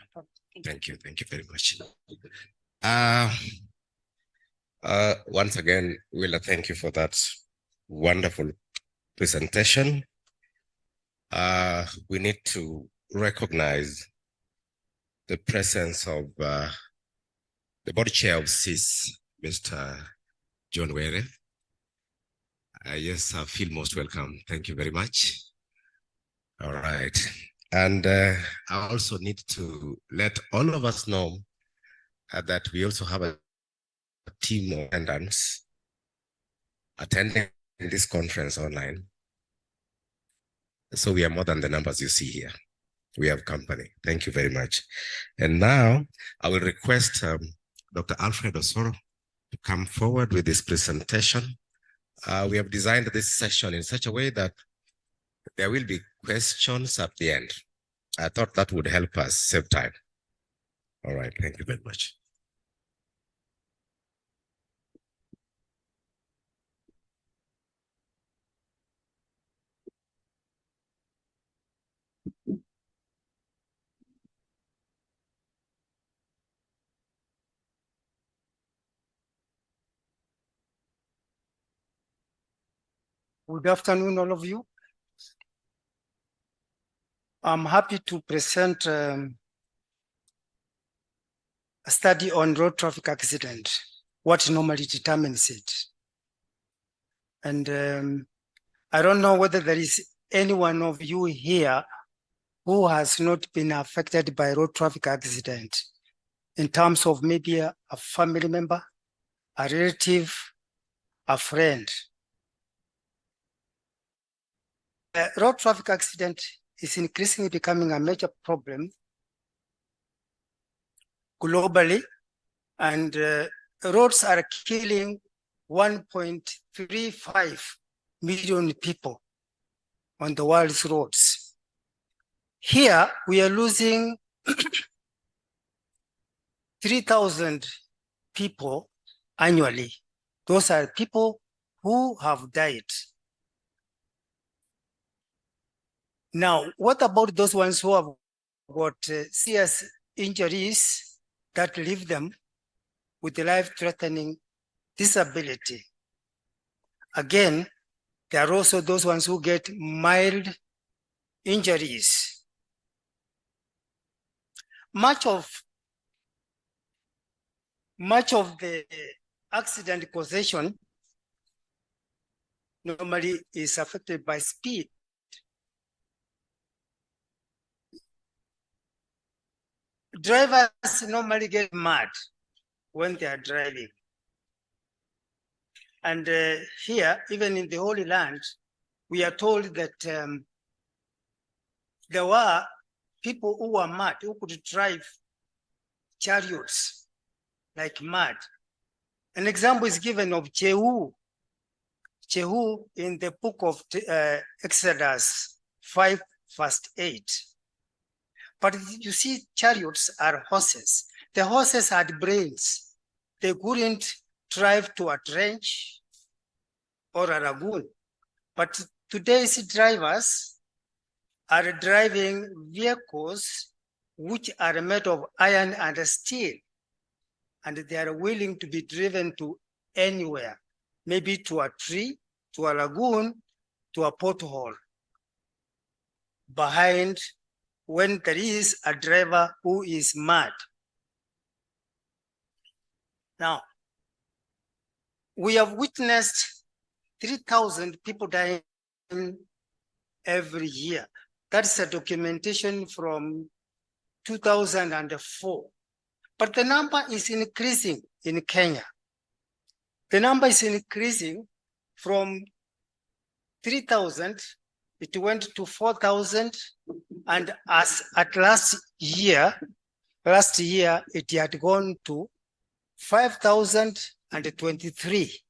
[SPEAKER 5] Thank you very much. Once again, Willa, thank you for that wonderful presentation. We need to recognize the presence of the board chair of CIS, Mr. John Were. Yes, I feel most welcome. Thank you very much. All right. And I also need to let all of us know that we also have a team of attendants attending this conference online. So we are more than the numbers you see here. We have company. Thank you very much. And now I will request Dr. Alfred Osoro to come forward with this presentation. We have designed this session in such a way that there will be questions at the end. I thought that would help us save time. All right, thank you very much.
[SPEAKER 8] Good afternoon, all of you. I'm happy to present a study on road traffic accident, what normally determines it. And I don't know whether there is any one of you here who has not been affected by road traffic accident in terms of maybe a family member, a relative, a friend. Road traffic accident is increasingly becoming a major problem globally, and roads are killing 1.35 million people on the world's roads. Here, we are losing 3,000 people annually. Those are people who have died. Now, what about those ones who have got serious injuries that leave them with life-threatening disability? Again, there are also those ones who get mild injuries. Much of the accident causation normally is affected by speed. Drivers normally get mad when they are driving. And here, even in the Holy Land, we are told that there were people who were mad, who could drive chariots like mad. An example is given of Jehu. Jehu in the book of Exodus 5, verse 8. But you see, chariots are horses. The horses had brains. They couldn't drive to a trench or a lagoon. But today's drivers are driving vehicles which are made of iron and steel, and they are willing to be driven to anywhere, maybe to a tree, to a lagoon, to a pothole, behind when there is a driver who is mad. Now, we have witnessed 3,000 people dying every year. That's a documentation from 2004. But the number is increasing in Kenya. The number is increasing from 3,000, it went to 4,000, and as at last year, it had gone to 5,023.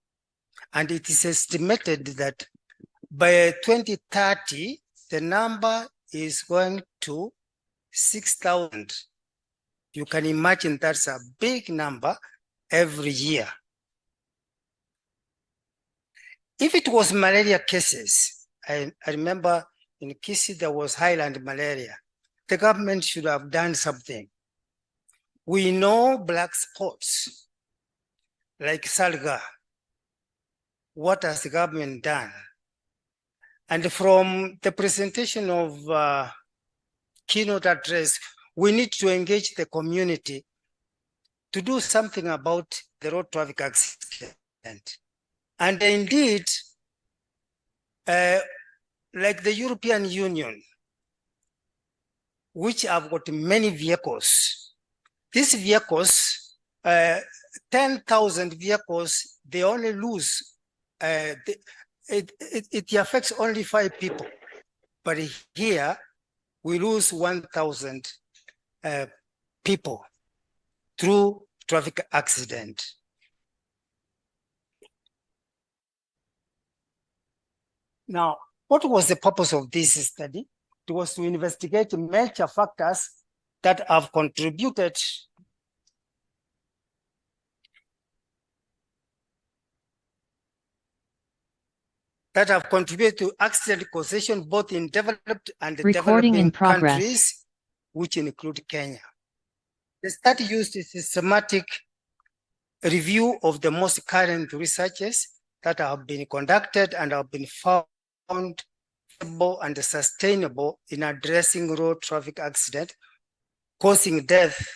[SPEAKER 8] And it is estimated that by 2030, the number is going to 6,000. You can imagine that's a big number every year. If it was malaria cases, I remember in Kisumu there was highland malaria. The government should have done something. We know black spots like Salga. What has the government done? And from the presentation of keynote address, we need to engage the community to do something about the road traffic accident. And indeed, like the European Union, which have got many vehicles, these vehicles, 10,000 vehicles, they only lose, it affects only 5 people. but here we lose 1,000 people through traffic accident. Now, what was the purpose of this study? It was to investigate major factors that have contributed to accident causation both in developed and developing countries, which include Kenya. The study used a systematic review of the most current researches that have been conducted and have been found feasible and sustainable in addressing road traffic accident, causing death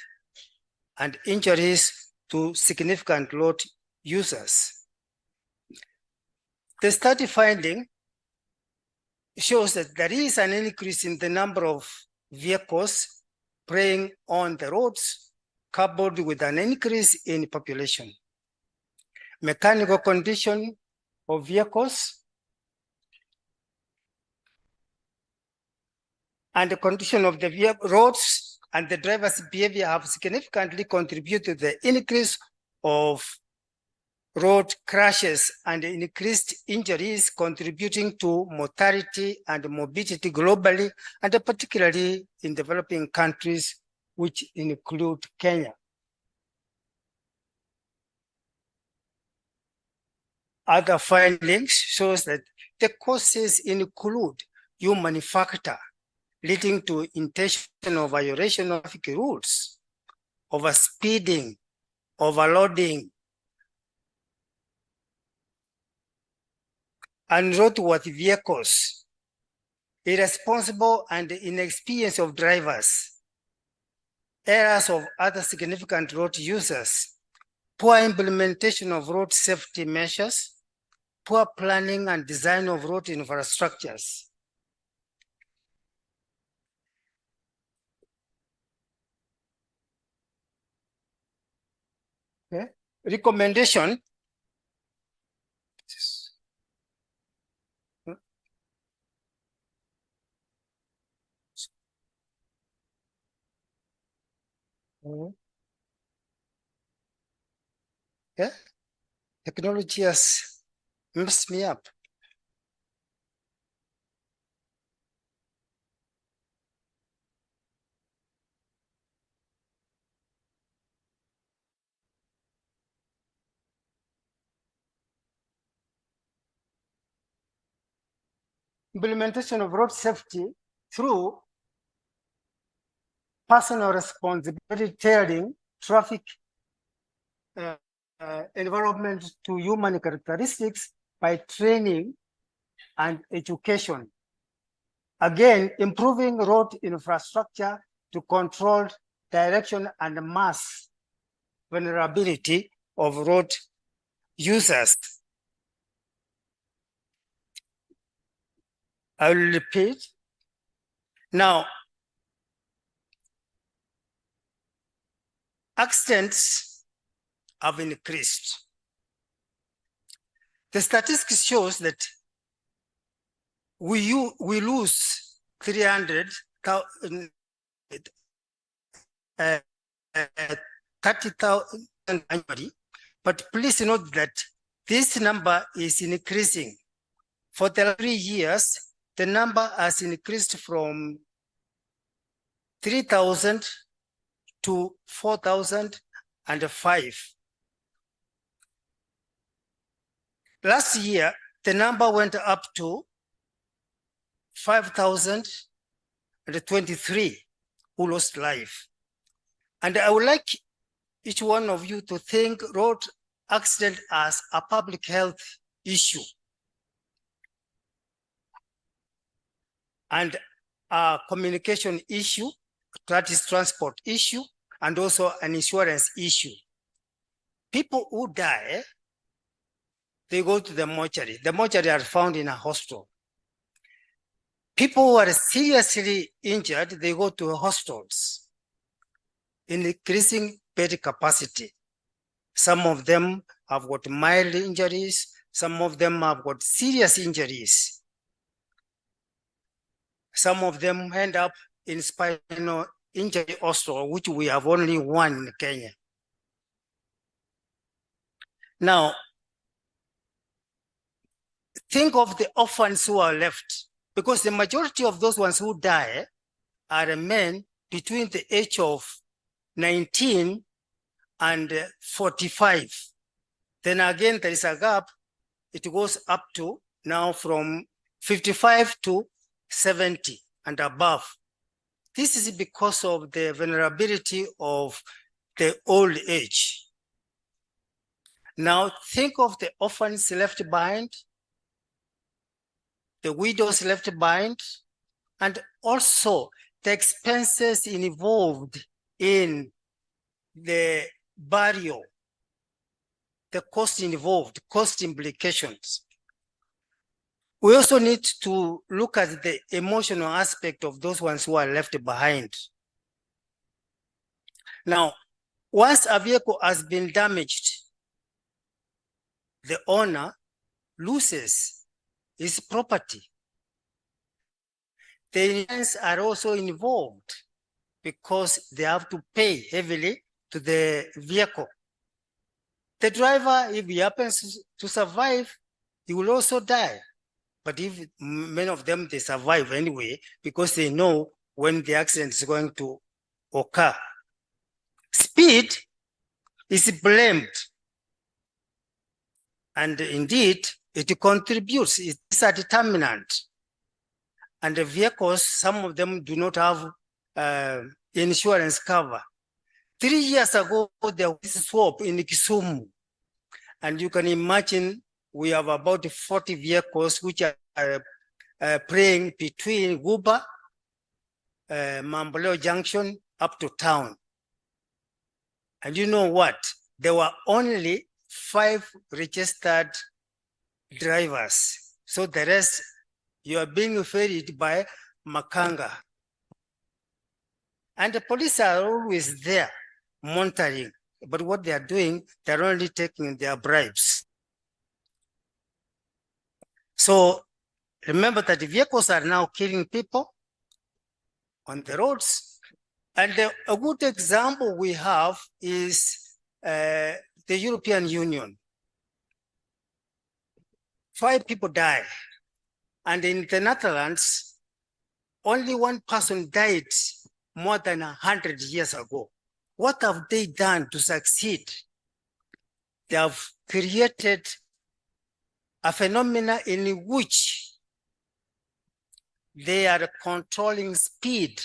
[SPEAKER 8] and injuries to significant road users. The study finding shows that there is an increase in the number of vehicles preying on the roads, coupled with an increase in population. Mechanical condition of vehicles and the condition of the roads and the driver's behavior have significantly contributed to the increase of road crashes and increased injuries, contributing to mortality and morbidity globally, and particularly in developing countries, which include Kenya. Other findings shows that the causes include human factor, leading to intentional violation of traffic rules, overspeeding, overloading, unroadworthy vehicles, irresponsible and inexperience of drivers, errors of other significant road users, poor implementation of road safety measures, poor planning and design of road infrastructures. Okay. Recommendation. Yeah, technology has messed me up. Implementation of road safety through personal responsibility tailoring traffic environment to human characteristics by training and education. Again, improving road infrastructure to control direction and mass vulnerability of road users. I will repeat. Now, accidents have increased. The statistics shows that we lose 300,000, 30,000 annually, but please note that this number is increasing. For the 3 years, the number has increased from 3,000 to 4,005. Last year, the number went up to 5,023 who lost life. And I would like each one of you to think road accident as a public health issue and a communication issue, that is transport issue, and also an insurance issue. People who die, they go to the mortuary. The mortuary are found in a hospital. People who are seriously injured, they go to hospitals, increasing bed capacity. Some of them have got mild injuries. Some of them have got serious injuries. Some of them end up in spinal injury also, which we have only one in Kenya. Now, think of the orphans who are left, because the majority of those ones who die are men between the age of 19 and 45. Then again, there is a gap. It goes up to now from 55 to 70 and above. This is because of the vulnerability of the old age. Now think of the orphans left behind, the widows left behind, and also the expenses involved in the burial, the cost involved, cost implications. We also need to look at the emotional aspect of those ones who are left behind. Now, once a vehicle has been damaged, the owner loses his property. The insurance are also involved because they have to pay heavily to the vehicle. The driver, if he happens to survive, he will also die. But if many of them, they survive anyway, because they know when the accident is going to occur. Speed is blamed. And indeed, it contributes, it's a determinant. And the vehicles, some of them do not have insurance cover. 3 years ago, there was a swap in Kisumu. And you can imagine we have about 40 vehicles which are playing between Guba, Mamboleo Junction, up to town. And you know what? There were only 5 registered drivers. So the rest, you are being ferried by Makanga. And the police are always there monitoring. But what they are doing, they're only taking their bribes. So remember that the vehicles are now killing people on the roads. And a good example we have is the European Union. 5 people die. And in the Netherlands, only 1 person died more than 100 years ago. What have they done to succeed? They have created a phenomenon in which they are controlling speed.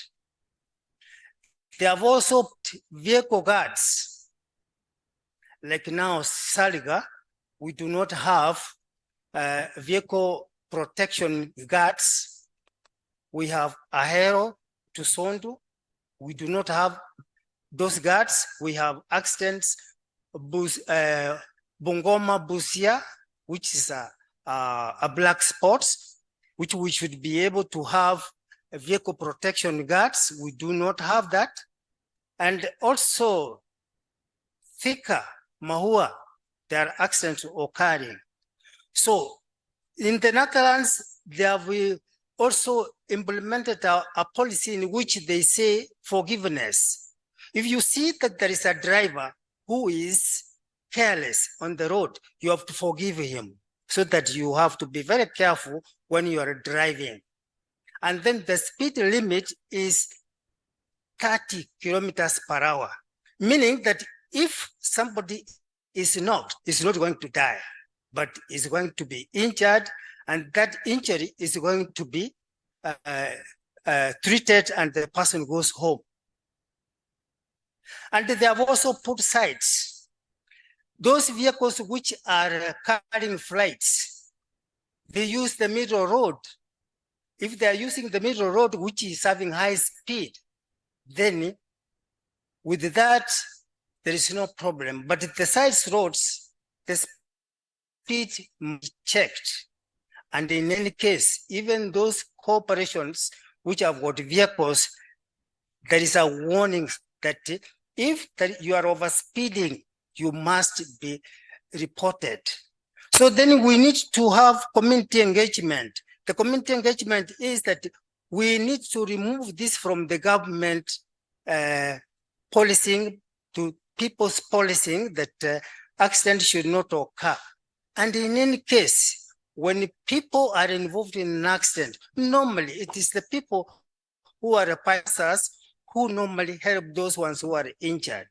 [SPEAKER 8] They have also put vehicle guards. Like now, Saliga, we do not have vehicle protection guards. We have Ahero to Sondu. We do not have those guards. We have accidents, Bungoma Busia, which is a black spot, which we should be able to have vehicle protection guards. We do not have that. And also Thika, Mahua, there are accidents occurring. So in the Netherlands, they have also implemented a policy in which they say forgiveness. If you see that there is a driver who is careless on the road, you have to forgive him, so that you have to be very careful when you are driving. And then the speed limit is 30 kilometers per hour, meaning that if somebody is not going to die, but is going to be injured, and that injury is going to be treated and the person goes home. And they have also put sites. Those vehicles which are carrying flights, they use the middle road. If they are using the middle road, which is having high speed, then with that, there is no problem. But the side roads, the speed must be checked. And in any case, even those corporations which have got vehicles, there is a warning that if you are overspeeding, you must be reported. So then we need to have community engagement. The community engagement is that we need to remove this from the government policing to people's policing that accidents should not occur. And in any case, when people are involved in an accident, normally it is the people who are the passers who normally help those ones who are injured.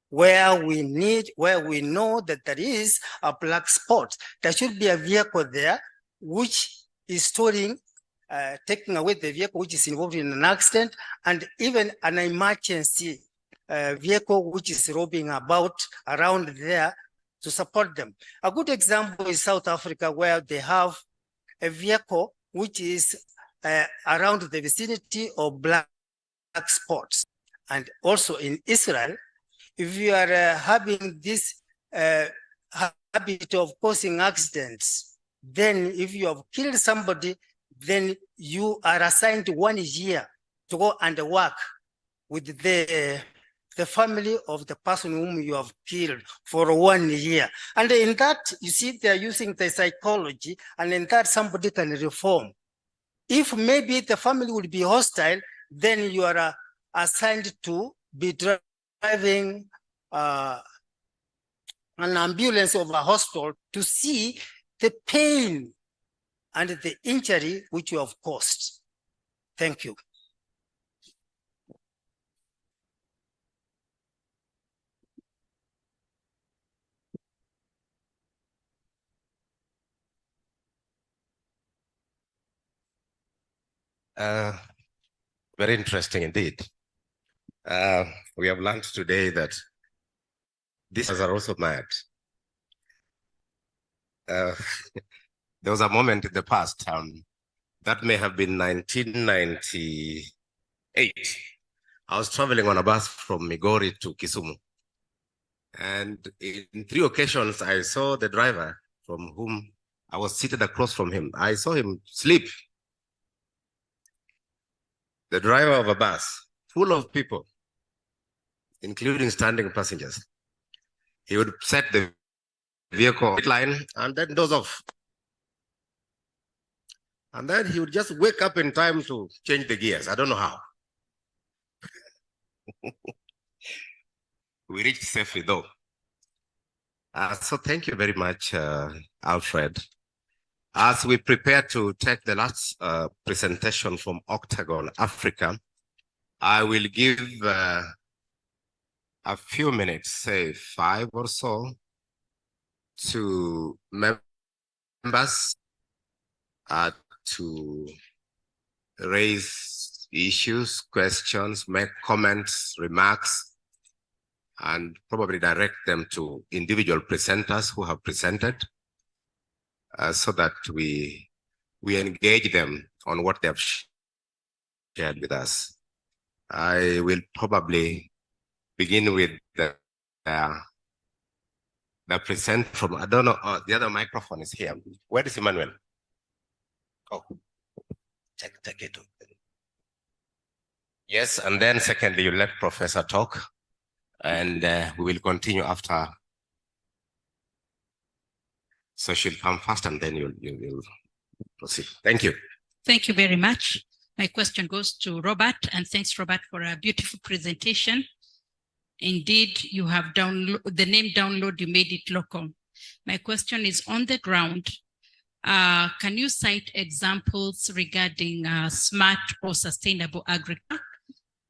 [SPEAKER 8] Where we know that there is a black spot, there should be a vehicle there which is storing, taking away the vehicle which is involved in an accident, and even an emergency vehicle which is roaming about around there to support them. A good example is South Africa, where they have a vehicle which is around the vicinity of black spots. And also in Israel, if you are having this habit of causing accidents, then if you have killed somebody, then you are assigned 1 year to go and work with the family of the person whom you have killed for 1 year. And in that, you see, they're using the psychology, and in that somebody can reform. If maybe the family will be hostile, then you are assigned to be driving an ambulance of a hospital to see the pain and the injury which you have caused. Thank you.
[SPEAKER 5] Very interesting indeed. We have learned today that these are also mad. There was a moment in the past, that may have been 1998. I was traveling on a bus from Migori to Kisumu. And in 3 occasions, I saw the driver from whom I was seated across from him. I saw him sleep. The driver of a bus full of people, including standing passengers. He would set the vehicle line and then doze off. And then he would just wake up in time to change the gears. I don't know how. We reached safely though. So thank you very much, Alfred. As we prepare to take the last presentation from Octagon Africa, I will give a few minutes, say 5 or so, to members to raise issues, questions, make comments, remarks, and probably direct them to individual presenters who have presented, so that we engage them on what they have shared with us. I will probably begin with the present from, I don't know, the other microphone is here. Where is Emmanuel? Oh, take it. Yes, and then secondly, you let Professor talk, and we will continue after. So she'll come first, and then you'll proceed. Thank you.
[SPEAKER 9] Thank you very much. My question goes to Robert, and thanks, Robert, for a beautiful presentation. Indeed, you have the name download, you made it local. My question is, on the ground, can you cite examples regarding smart or sustainable agriculture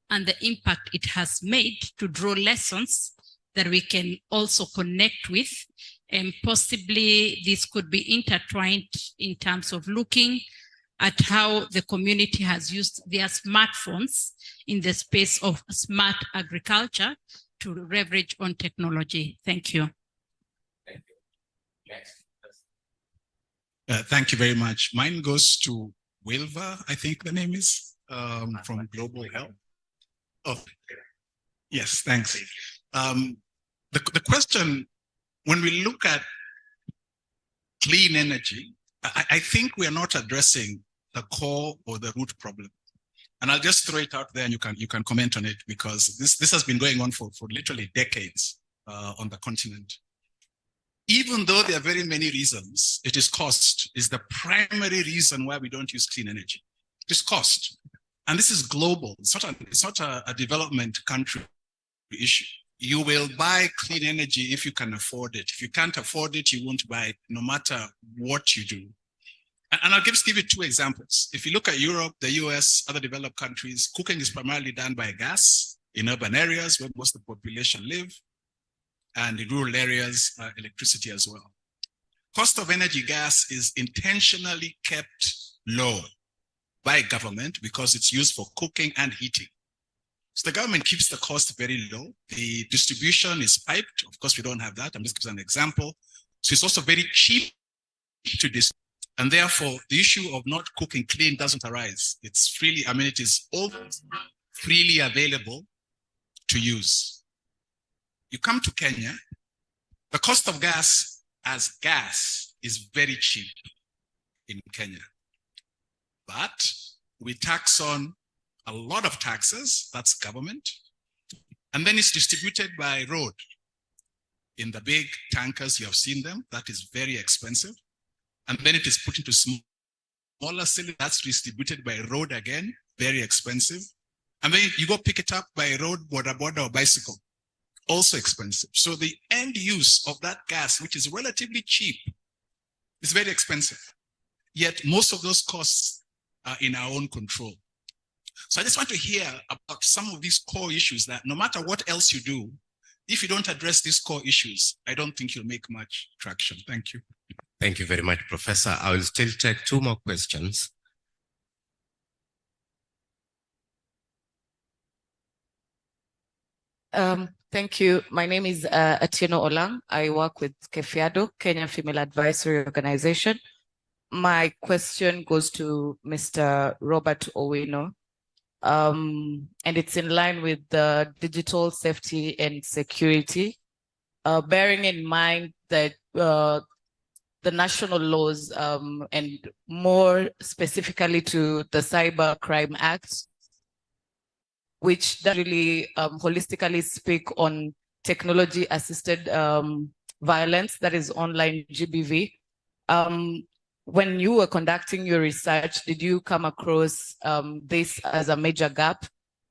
[SPEAKER 9] and the impact it has made to draw lessons that we can also connect with? And possibly this could be intertwined in terms of looking at how the community has used their smartphones in the space of smart agriculture to leverage on technology. Thank you.
[SPEAKER 5] Thank you. Yes.
[SPEAKER 10] Thank you very much. Mine goes to Wilva, I think the name is, from Global Health. Oh, yes, thanks. The question, when we look at clean energy, I think we are not addressing the core or the root problem. And I'll just throw it out there, and you can comment on it, because this has been going on for literally decades on the continent. Even though there are very many reasons, it is cost is the primary reason why we don't use clean energy. is cost. And this is global. It's not a development country issue. You will buy clean energy if you can afford it. If you can't afford it, you won't buy it, no matter what you do. And I'll just give you two examples. If you look at Europe, the US, other developed countries, cooking is primarily done by gas in urban areas where most of the population live, and in rural areas, electricity as well. Cost of energy gas is intentionally kept low by government because it's used for cooking and heating. So the government keeps the cost very low. The distribution is piped. Of course, we don't have that. I'm just giving an example. So it's also very cheap to distribute. And therefore, the issue of not cooking clean doesn't arise. It's freely, it is all freely available to use. You come to Kenya, the cost of gas as gas is very cheap in Kenya. But we tax on a lot of taxes, that's government, and then it's distributed by road. In the big tankers, you have seen them, that is very expensive. And then it is put into smaller cylinders, that's distributed by road again, very expensive. And then you go pick it up by road, border or bicycle, also expensive. So the end use of that gas, which is relatively cheap, is very expensive. Yet most of those costs are in our own control. So I just want to hear about some of these core issues that no matter what else you do, if you don't address these core issues, I don't think you'll make much traction. Thank you.
[SPEAKER 5] Thank you very much, Professor. I will still take two more questions.
[SPEAKER 11] Thank you. My name is Atieno Olang. I work with Kefiado, Kenya Female Advisory Organization. My question goes to Mr. Robert Owino, and it's in line with the digital safety and security, bearing in mind that the national laws and more specifically to the Cyber Crime Act, which does really holistically speak on technology-assisted violence, that is online GBV. When you were conducting your research, did you come across this as a major gap,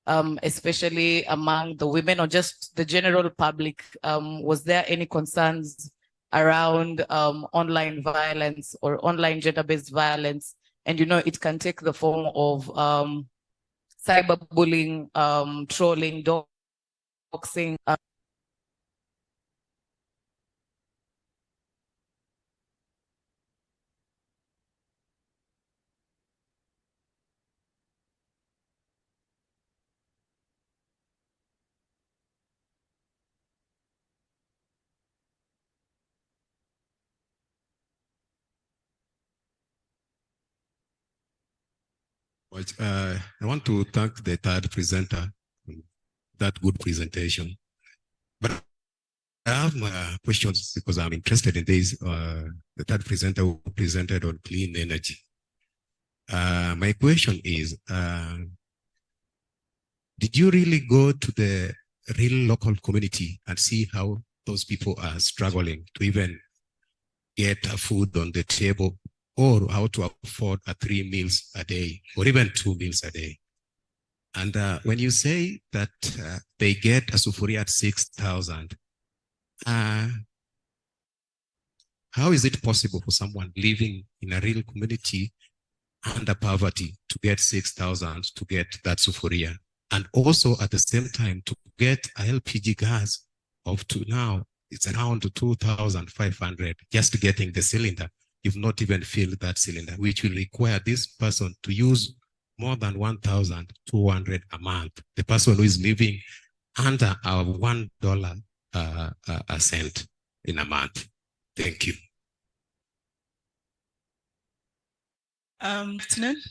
[SPEAKER 11] especially among the women or just the general public? Was there any concerns around online violence or online gender-based violence? And it can take the form of cyberbullying, trolling, doxing.
[SPEAKER 5] I want to thank the third presenter for that good presentation. But I have questions because I'm interested in this. The third presenter who presented on clean energy. My question is, did you really go to the real local community and see how those people are struggling to even get food on the table, or how to afford 3 meals a day, or even 2 meals a day? And when you say that they get a sufuria at 6,000, how is it possible for someone living in a real community under poverty to get 6,000 to get that sufuria? And also at the same time to get a LPG gas of to now, it's around 2,500 just getting the cylinder. You've not even filled that cylinder, which will require this person to use more than 1,200 a month. The person who is living under our $1 a cent in a month. Thank you.
[SPEAKER 12] Afternoon.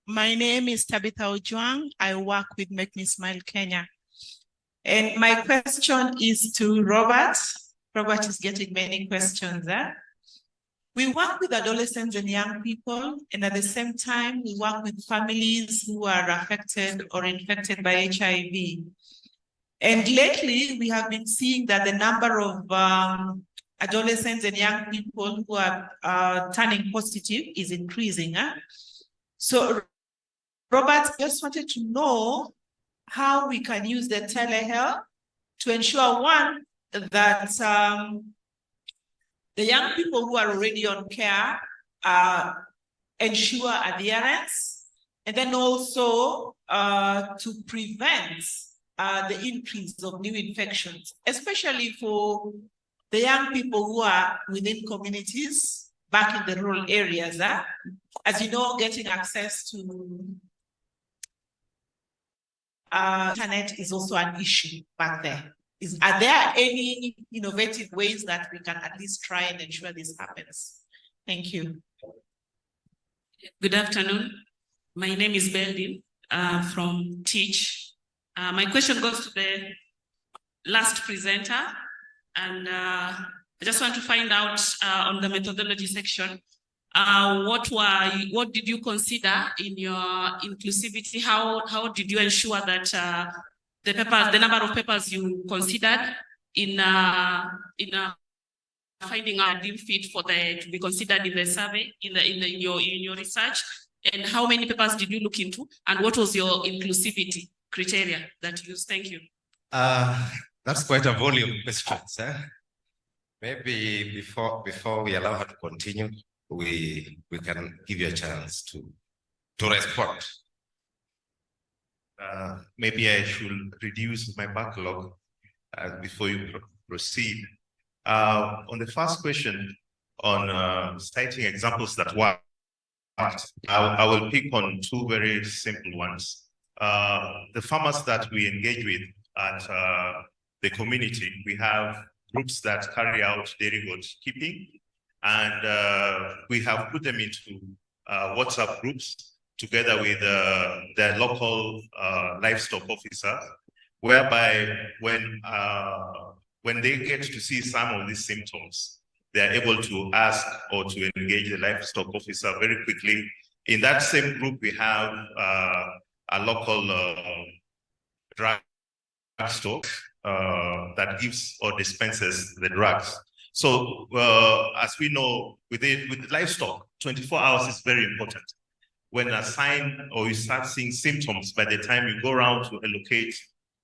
[SPEAKER 12] My name is Tabitha Ojwang. I work with Make Me Smile Kenya. And my question is to Robert. Robert is getting many questions. We work with adolescents and young people, and at the same time, we work with families who are affected or infected by HIV. And lately, we have been seeing that the number of adolescents and young people who are turning positive is increasing. So Robert just wanted to know how we can use the telehealth to ensure, one, that the young people who are already on care ensure adherence, and then also to prevent the increase of new infections, especially for the young people who are within communities back in the rural areas. As you know, getting access to internet is also an issue back there. Are there any innovative ways that we can at least try and ensure this happens? Thank you.
[SPEAKER 13] Good afternoon. My name is Beldin from Teach. My question goes to the last presenter, and I just want to find out on the methodology section, what did you consider in your inclusivity? How did you ensure that the number of papers you considered in finding out deem fit for to be considered in the survey, in your research, and how many papers did you look into, and what was your inclusivity criteria that you used? Thank you.
[SPEAKER 5] That's quite a volume of questions. Maybe before we allow her to continue, we can give you a chance to respond.
[SPEAKER 4] Maybe I should reduce my backlog before you proceed. On the first question on citing examples that worked, I will pick on two very simple ones. The farmers that we engage with at the community, we have groups that carry out dairy goat keeping, and we have put them into WhatsApp groups together with the local livestock officer, whereby when they get to see some of these symptoms, they are able to ask or to engage the livestock officer very quickly. In that same group, we have a local drug store that gives or dispenses the drugs. So as we know, with livestock, 24 hours is very important. When a sign or you start seeing symptoms, by the time you go around to allocate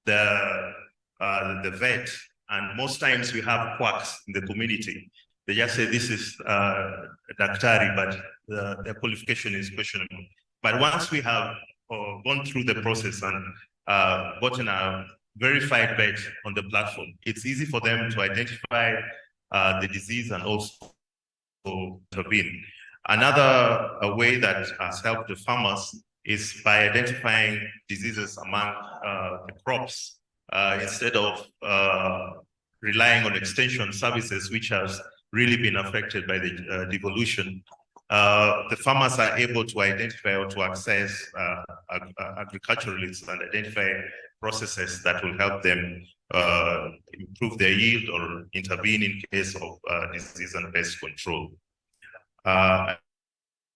[SPEAKER 4] the vet, and most times we have quacks in the community. They just say this is Daktari, but their qualification is questionable. But once we have gone through the process and gotten a verified vet on the platform, it's easy for them to identify the disease and also intervene. Another way that has helped the farmers is by identifying diseases among the crops instead of relying on extension services, which has really been affected by the devolution. The farmers are able to identify or to access agriculturalists and identify processes that will help them improve their yield or intervene in case of disease and pest control. I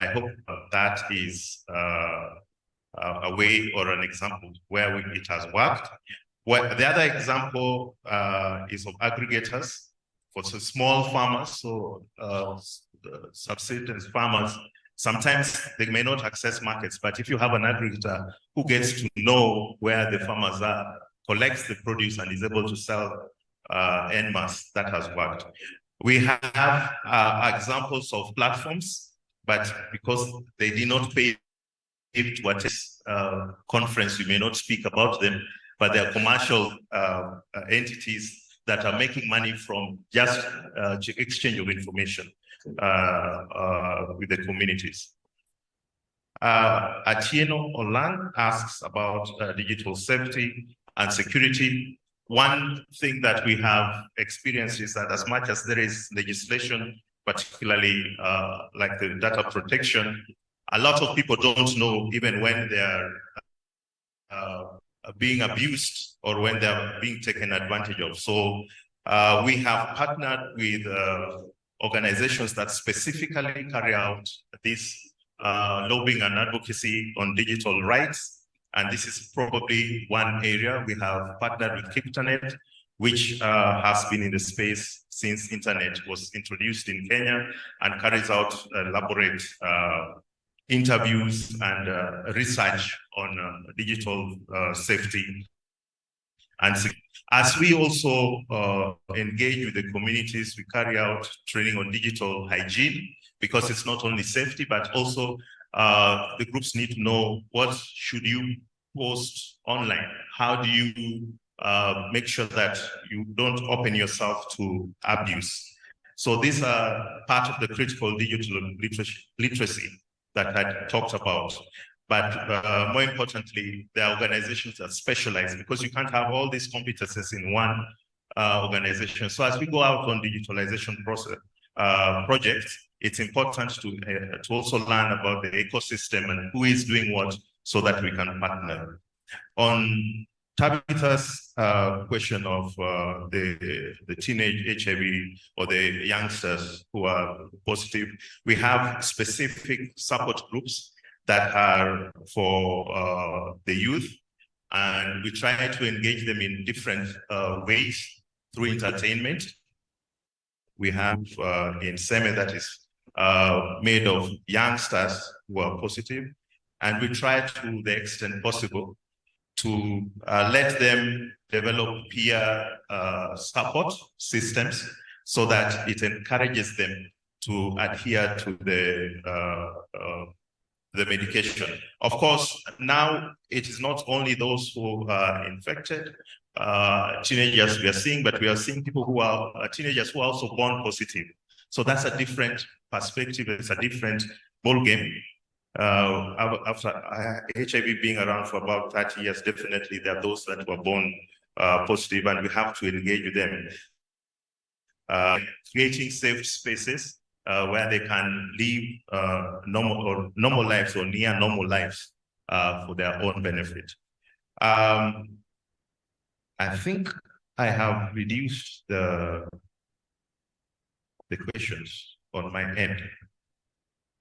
[SPEAKER 4] hope that is a way or an example where it has worked. Well, the other example is of aggregators for small farmers, so subsistence farmers. Sometimes they may not access markets, but if you have an aggregator who gets to know where the farmers are, collects the produce and is able to sell en masse, that has worked. We have examples of platforms, but because they did not pay to attend conference, we may not speak about them, but they are commercial entities that are making money from just exchange of information with the communities. Atieno Olang asks about digital safety and security. One thing that we have experienced is that as much as there is legislation, particularly like the data protection, a lot of people don't know even when they are being abused or when they are being taken advantage of. So we have partnered with organizations that specifically carry out this lobbying and advocacy on digital rights. And this is probably one area. We have partnered with Internet, which has been in the space since internet was introduced in Kenya and carries out elaborate interviews and research on digital safety. And as we also engage with the communities, we carry out training on digital hygiene, because it's not only safety, but also the groups need to know what should you post online. How do you make sure that you don't open yourself to abuse? So these are part of the critical digital literacy that I talked about. But more importantly, the organizations are specialized, because you can't have all these competences in one organization. So as we go out on digitalization projects, it's important to also learn about the ecosystem and who is doing what, so that we can partner. On Tabitha's question of the teenage HIV or the youngsters who are positive, we have specific support groups that are for the youth, and we try to engage them in different ways through entertainment. We have in SEME that is made of youngsters who are positive, and we try to the extent possible to let them develop peer support systems, so that it encourages them to adhere to the medication. Of course, now it is not only those who are infected, teenagers we are seeing, but we are seeing people who are teenagers who are also born positive. So that's a different perspective. It's a different ballgame. After HIV being around for about 30 years, definitely there are those that were born positive, and we have to engage with them. Creating safe spaces where they can live normal lives or near normal lives for their own benefit. I think I have reduced the questions on my end.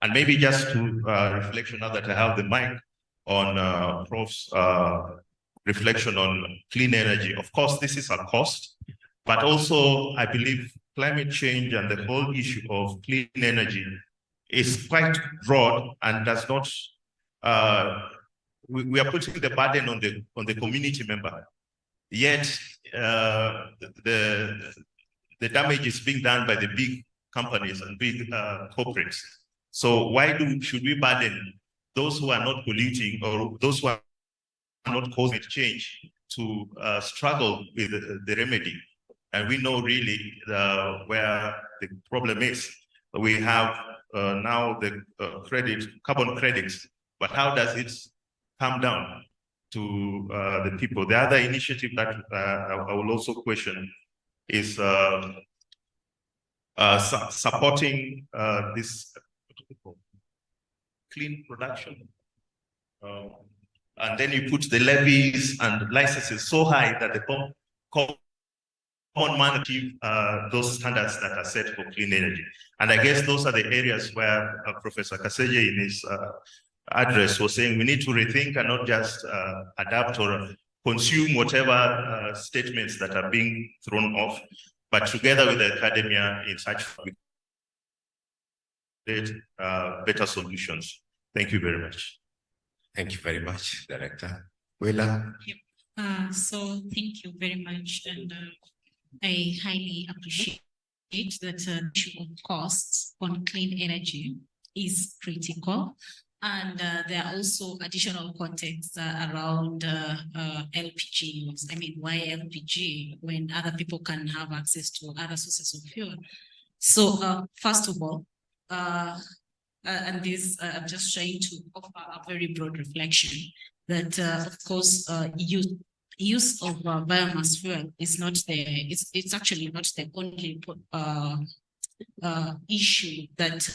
[SPEAKER 4] And maybe just to reflection, now that I have the mic, on Prof's reflection on clean energy. Of course, this is a cost, but also I believe climate change and the whole issue of clean energy is quite broad and does not, we are putting the burden on the community member. Yet the damage is being done by the big companies and big corporates. So why should we burden those who are not polluting or those who are not causing change to struggle with the remedy? And we know really where the problem is. We have now the carbon credits, but how does it come down to the people? The other initiative that I will also question is supporting this clean production. And then you put the levies and licenses so high that the common man achieve those standards that are set for clean energy. And I guess those are the areas where Professor Kaseje in his address was saying we need to rethink and not just adapt or consume whatever statements that are being thrown off, but together with the academia in search for better solutions. Thank you very much.
[SPEAKER 5] Thank you very much, Director. Willa.
[SPEAKER 9] So thank you very much, and I highly appreciate that the issue of costs on clean energy is critical. And there are also additional contexts around LPG. I mean, why LPG when other people can have access to other sources of fuel? So first of all, and this I'm just trying to offer a very broad reflection that, of course, use of biomass fuel is not it's actually not the only issue that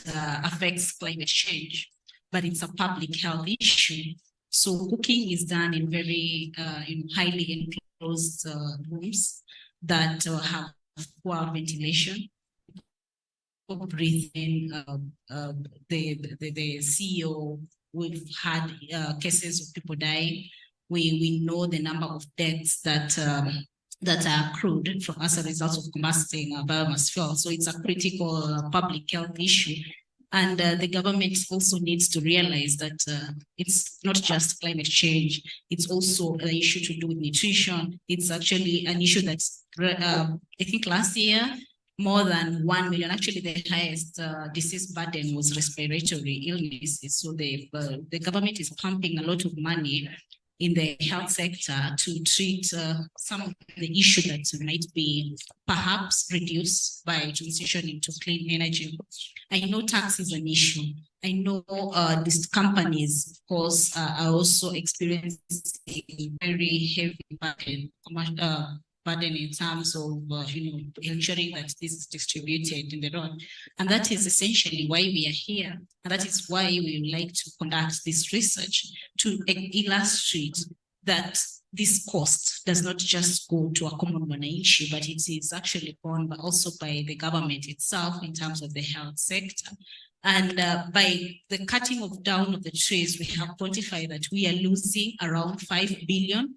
[SPEAKER 9] affects climate change, but it's a public health issue. So cooking is done in very highly enclosed rooms that have poor ventilation. Breathing, the CEO, we've had cases of people dying. We know the number of deaths that are accrued as a result of combusting biomass fuel. So it's a critical public health issue. And the government also needs to realize that it's not just climate change, it's also an issue to do with nutrition. It's actually an issue that's, I think last year, more than 1 million, actually the highest disease burden was respiratory illnesses. So the government is pumping a lot of money in the health sector to treat some of the issues that might be perhaps reduced by transitioning to clean energy. I know tax is an issue. I know these companies, of course, are also experiencing very heavy burden in terms of ensuring that this is distributed in the road. And that is essentially why we are here. And that is why we would like to conduct this research to illustrate that this cost does not just go to a common mwananchi, but it is actually borne also by the government itself in terms of the health sector. And by the cutting down of the trees, we have quantified that we are losing around 5 billion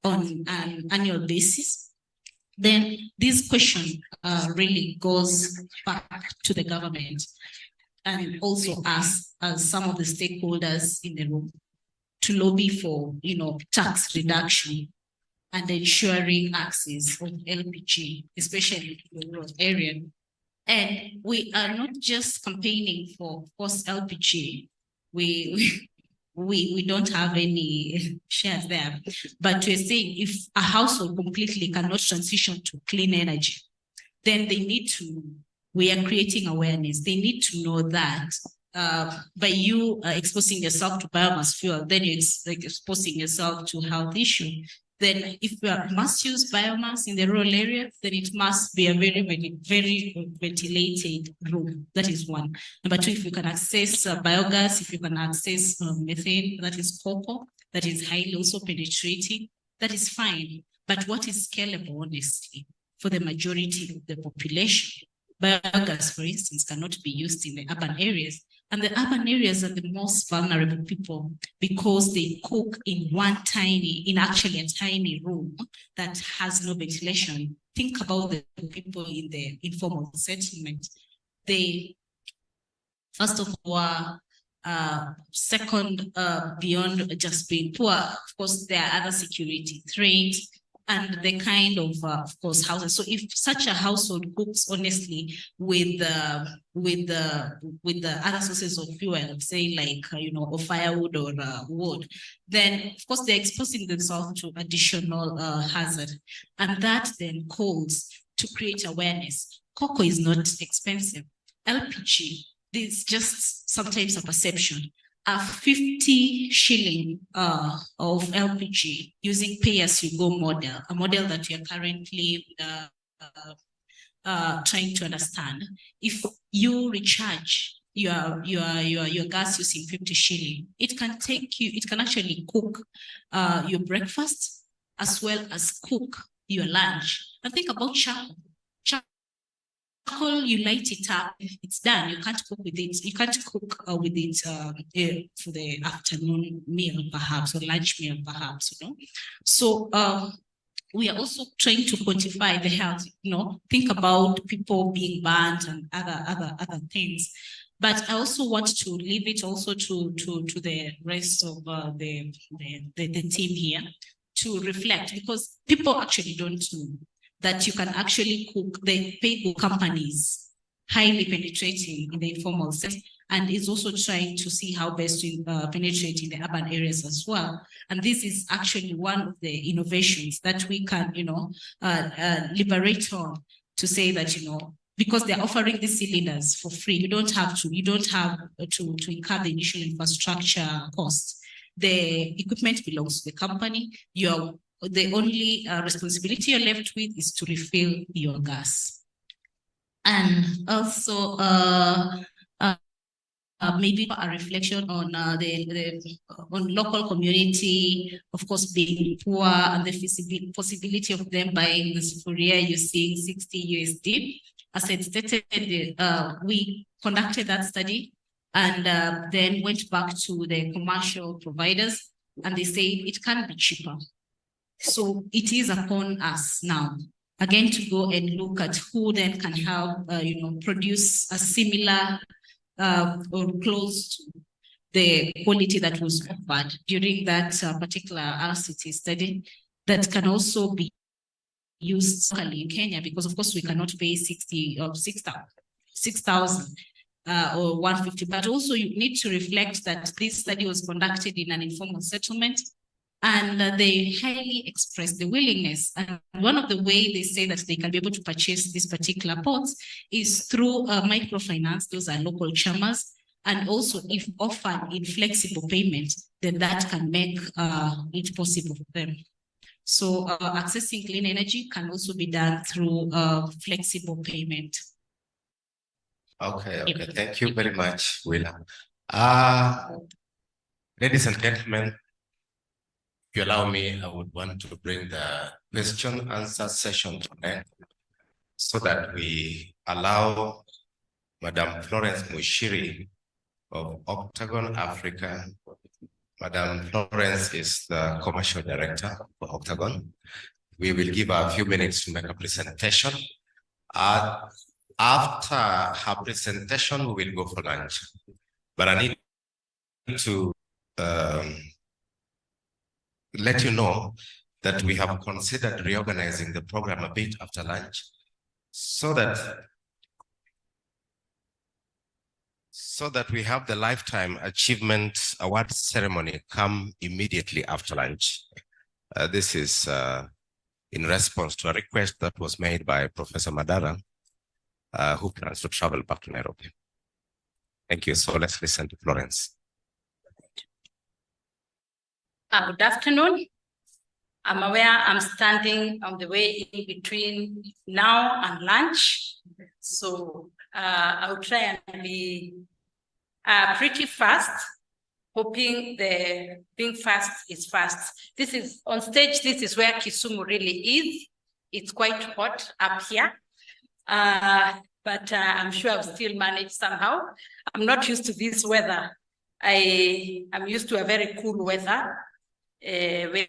[SPEAKER 9] on an annual basis. Then this question really goes back to the government and also us as some of the stakeholders in the room to lobby for, tax reduction and ensuring access of LPG, especially in the rural area. And we are not just campaigning for, of course, LPG. We don't have any shares there, but we're saying if a household completely cannot transition to clean energy, then we are creating awareness. They need to know that by you exposing yourself to biomass fuel, then you're exposing yourself to health issue. Then if you must use biomass in the rural area, then it must be a very, very, very ventilated room. That is one. Number two, if you can access biogas, if you can access methane, that is cocoa, that is highly also penetrating, that is fine. But what is scalable, honestly, for the majority of the population? Biogas, for instance, cannot be used in the urban areas. And the urban areas are the most vulnerable people because they cook in actually a tiny room that has no ventilation. Think about the people in the informal settlement. They, first of all, second, beyond just being poor, of course, there are other security threats and the kind of course, houses. So if such a household cooks honestly with the other sources of fuel, say like, or firewood or wood, then of course they're exposing themselves to additional hazard. And that then calls to create awareness. Cocoa is not expensive. LPG, this is just sometimes a perception. A 50 shilling of LPG using pay-as-you-go model, a model that we are currently trying to understand. If you recharge your gas using 50 shilling, it can actually cook your breakfast as well as cook your lunch. And think about charcoal. Charcoal, you light it up, it's done. You can't cook with it. You can't cook with it for the afternoon meal, perhaps, or lunch meal, perhaps. So we are also trying to quantify the health. Think about people being burnt and other things. But I also want to leave it also to the rest of the team here to reflect, because people actually don't know that you can actually cook. The pay companies highly penetrating in the informal sector, and is also trying to see how best to penetrate in the urban areas as well. And this is actually one of the innovations that we can, liberate on, to say that, because they're offering these cylinders for free, you don't have to incur the initial infrastructure costs. The equipment belongs to the company. The only responsibility you're left with is to refill your gas. And also maybe a reflection on on local community, of course, being poor, and the possibility of them buying the sufuria using 60 USD. As I stated, we conducted that study and then went back to the commercial providers, and they said it can be cheaper. So it is upon us now, again, to go and look at who then can help, produce a similar or close to the quality that was offered during that particular RCT study that can also be used locally in Kenya, because of course we cannot pay 60 or 6,000 or 150, but also you need to reflect that this study was conducted in an informal settlement, and they highly expressed the willingness. And one of the ways they say that they can be able to purchase these particular pots is through microfinance. Those are local chamas. And also if offered in flexible payment, then that can make it possible for them. So accessing clean energy can also be done through flexible payment.
[SPEAKER 5] Okay, thank you very much, Willa. Ladies and gentlemen, if you allow me, I would want to bring the question answer session to an end so that we allow Madam Florence Mushiri of Octagon Africa. Madam Florence is the commercial director for Octagon. We will give her a few minutes to make a presentation. After her presentation, we will go for lunch. But I need to let you know that we have considered reorganizing the program a bit after lunch so that we have the Lifetime Achievement Award ceremony come immediately after lunch. This is in response to a request that was made by Professor Madara, who plans to travel back to Nairobi. Thank you. So let's listen to Florence.
[SPEAKER 6] Good afternoon. I'm aware I'm standing on the way in between now and lunch. So I'll try and be pretty fast, hoping the being fast is fast. This is on stage. This is where Kisumu really is. It's quite hot up here. But I'm sure I'll still manage somehow. I'm not used to this weather. I'm used to a very cool weather where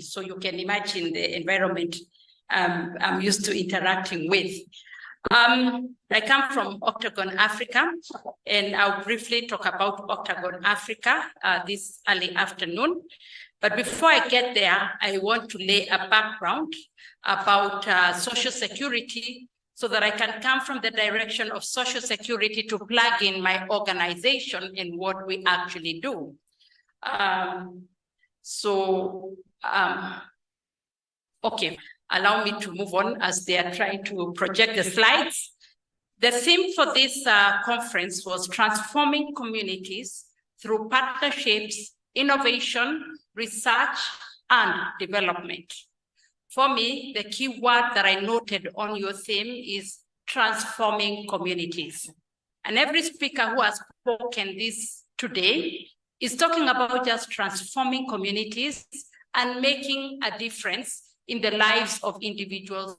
[SPEAKER 6] so you can imagine the environment I'm used to interacting with. I come from Octagon Africa, and I'll briefly talk about Octagon Africa this early afternoon. But before I get there, I want to lay a background about social security so that I can come from the direction of social security to plug in my organization in what we actually do. Okay, allow me to move on as they are trying to project the slides. The theme for this conference was transforming communities through partnerships, innovation, research, and development. For me, the key word that I noted on your theme is transforming communities. And every speaker who has spoken this today is talking about just transforming communities and making a difference in the lives of individuals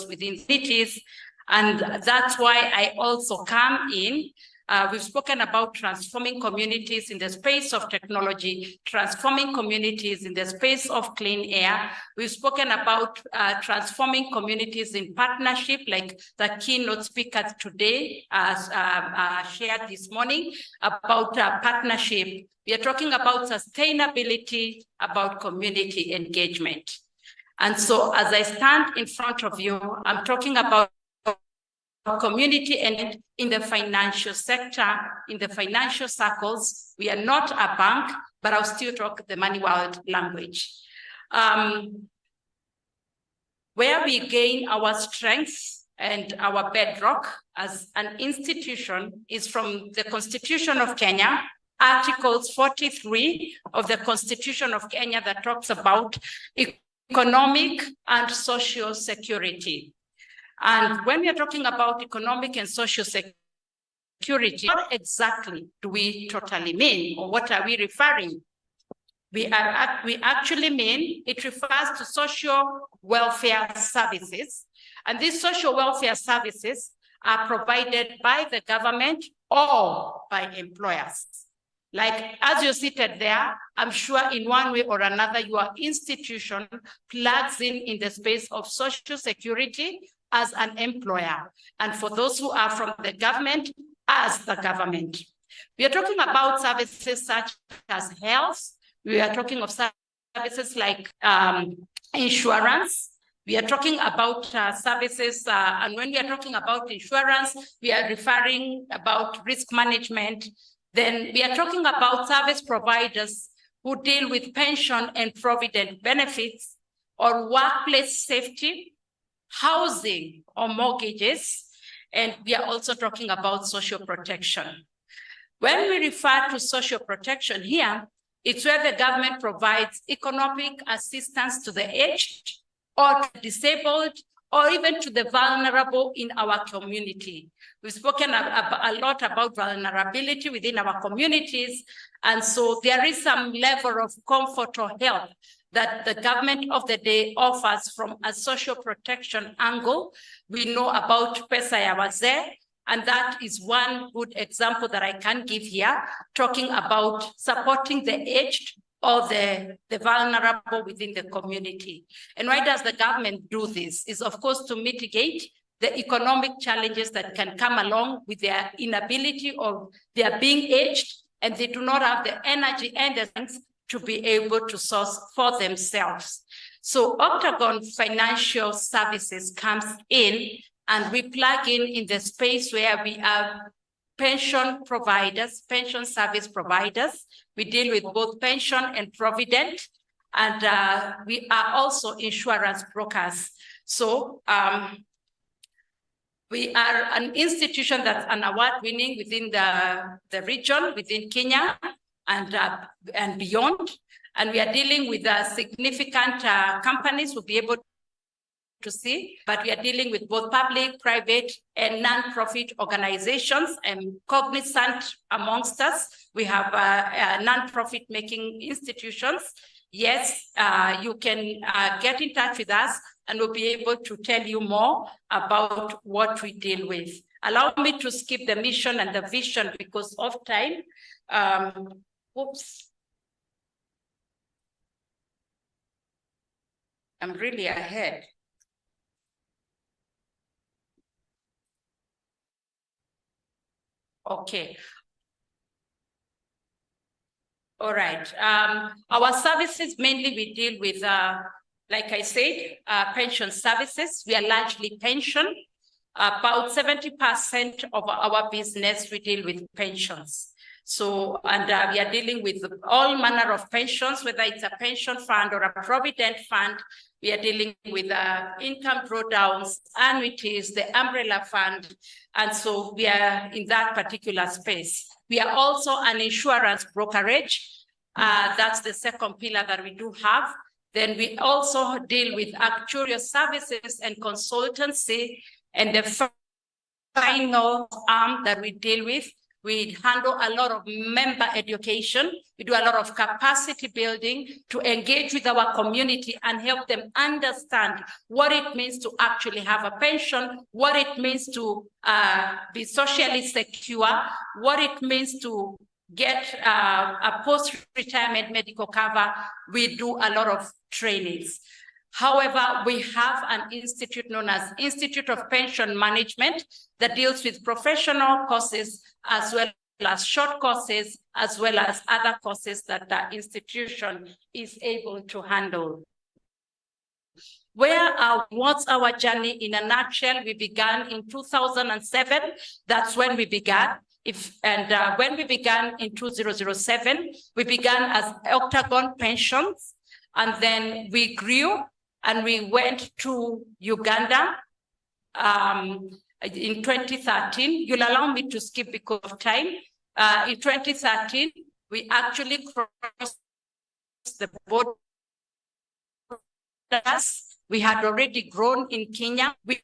[SPEAKER 6] within cities. And that's why I also come in. We've spoken about transforming communities in the space of technology, transforming communities in the space of clean air. We've spoken about transforming communities in partnership, like the keynote speaker today shared this morning about partnership. We are talking about sustainability, about community engagement. And so as I stand in front of you, I'm talking about community and in the financial sector, in the financial circles. We are not a bank, but I'll still talk the money world language. Where we gain our strengths and our bedrock as an institution is from the Constitution of Kenya, Articles 43 of the Constitution of Kenya that talks about economic and social security. And when we are talking about economic and social security, what exactly do we totally mean, or what are we referring? We actually mean, it refers to social welfare services. And these social welfare services are provided by the government or by employers. Like, as you're seated there, I'm sure in one way or another, your institution plugs in the space of social security as an employer. And for those who are from the government,
[SPEAKER 14] as the government. We are talking about services such as health. We are talking of services like insurance. We are talking about services, and when we are talking about insurance, we are referring about risk management. Then we are talking about service providers who deal with pension and provident benefits or workplace safety, housing or mortgages, and we are also talking about social protection. When we refer to social protection here, it's where the government provides economic assistance to the aged or to disabled or even to the vulnerable in our community. We've spoken a lot about vulnerability within our communities, and so there is some level of comfort or help that the government of the day offers from a social protection angle. We know about Pesa ya Wazee, and that is one good example that I can give here, talking about supporting the aged or the vulnerable within the community. And why does the government do this? Is of course to mitigate the economic challenges that can come along with their inability or their being aged, and they do not have the energy and the strength to be able to source for themselves. So Octagon Financial Services comes in, and we plug in the space where we have pension providers, pension service providers. We deal with both pension and provident, and we are also insurance brokers. So we are an institution that's an award-winning within the region, within Kenya and beyond. And we are dealing with significant companies who will be able to see, but we are dealing with both public, private, and non-profit organizations, and cognizant amongst us. We have non-profit making institutions. Yes, you can get in touch with us, and we'll be able to tell you more about what we deal with. Allow me to skip the mission and the vision because of time. Oops. I'm really ahead. Okay. All right. Our services, mainly we deal with, like I said, pension services. We are largely pension. About 70% of our business, we deal with pensions. So, and we are dealing with all manner of pensions, whether it's a pension fund or a provident fund. We are dealing with income drawdowns, annuities, the umbrella fund. And so we are in that particular space. We are also an insurance brokerage. That's the second pillar that we do have. Then we also deal with actuarial services and consultancy. And the final arm that we deal with, we handle a lot of member education. We do a lot of capacity building to engage with our community and help them understand what it means to actually have a pension, what it means to be socially secure, what it means to get a post-retirement medical cover. We do a lot of trainings. However, we have an institute known as Institute of Pension Management that deals with professional courses as well as short courses, as well as other courses that the institution is able to handle. What's our journey in a nutshell? We began in 2007. That's when we began. When we began in 2007, we began as Octagon Pensions, and then we grew and we went to Uganda in 2013. You'll allow me to skip because of time. In 2013, we actually crossed the border. We had already grown in Kenya. We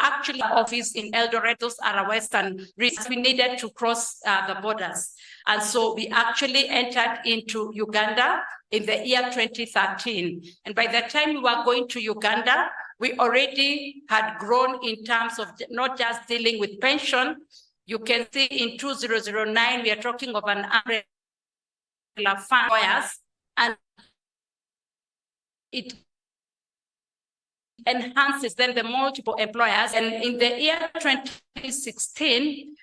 [SPEAKER 14] actually office in Eldoret, those are our western regions. We needed to cross the borders. And so we actually entered into Uganda in the year 2013. And by the time we were going to Uganda, we already had grown in terms of not just dealing with pension. You can see in 2009, we are talking of an umbrella fund, and it enhances then the multiple employers. And in the year 2016,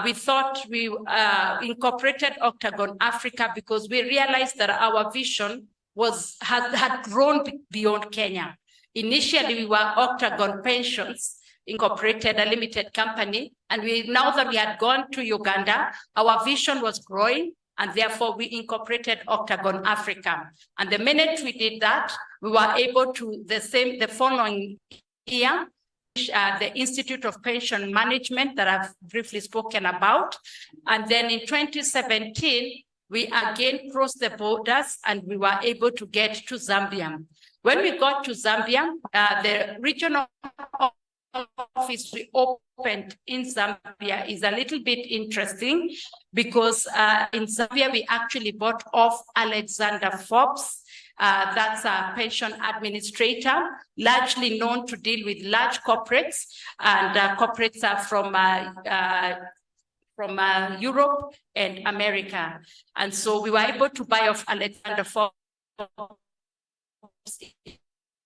[SPEAKER 14] we thought we incorporated Octagon Africa because we realized that our vision had grown beyond Kenya. Initially, we were Octagon Pensions Incorporated, a limited company, and now that we had gone to Uganda, our vision was growing, and therefore we incorporated Octagon Africa. And the minute we did that, we were able to the following year, the Institute of Pension Management that I've briefly spoken about. And then in 2017, we again crossed the borders and we were able to get to Zambia. When we got to Zambia, the regional office we opened in Zambia is a little bit interesting because in Zambia, we actually bought off Alexander Forbes. That's a pension administrator, largely known to deal with large corporates, and corporates are from Europe and America. And so we were able to buy off Alexander Forbes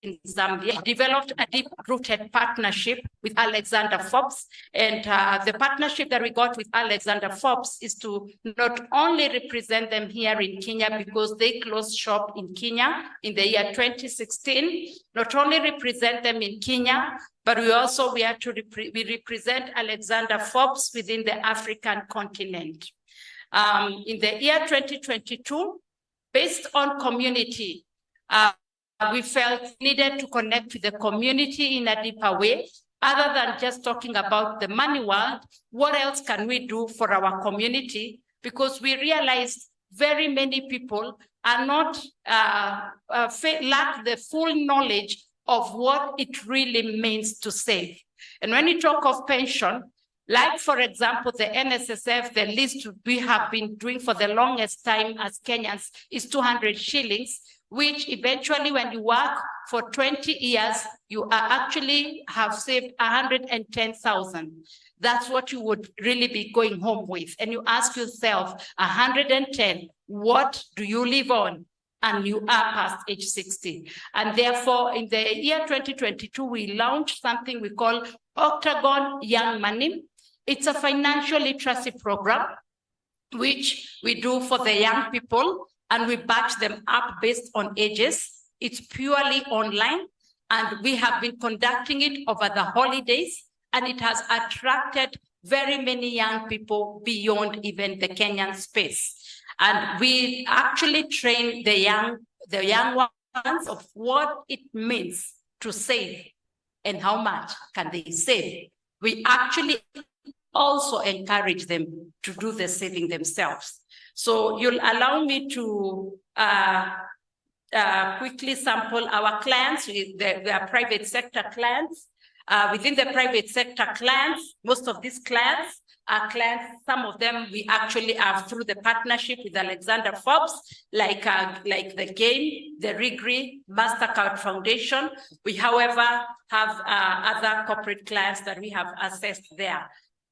[SPEAKER 14] in Zambia, developed a deep-rooted partnership with Alexander Forbes. And the partnership that we got with Alexander Forbes is to not only represent them here in Kenya because they closed shop in Kenya in the year 2016, not only represent them in Kenya, but we had to represent Alexander Forbes within the African continent. In the year 2022, based on community, we felt needed to connect with the community in a deeper way. Other than just talking about the money world, what else can we do for our community? Because we realized very many people are not, lack the full knowledge of what it really means to save. And when you talk of pension, like for example, the NSSF, the list we have been doing for the longest time as Kenyans is 200 shillings, which eventually when you work for 20 years, you actually have saved 110,000. That's what you would really be going home with. And you ask yourself, 110, what do you live on? And you are past age 60. And therefore, in the year 2022, we launched something we call Octagon Young Money. It's a financial literacy program, which we do for the young people, and we batch them up based on ages. It's purely online, and we have been conducting it over the holidays, and it has attracted very many young people beyond even the Kenyan space. And we actually train the young ones of what it means to save and how much can they save. We actually also encourage them to do the saving themselves. So you'll allow me to quickly sample our clients. They are private sector clients. Within the private sector clients, most of these clients are clients, some of them we actually have through the partnership with Alexander Forbes, like the GAIN, the RIGRI, MasterCard Foundation. We, however, have other corporate clients that we have assessed there.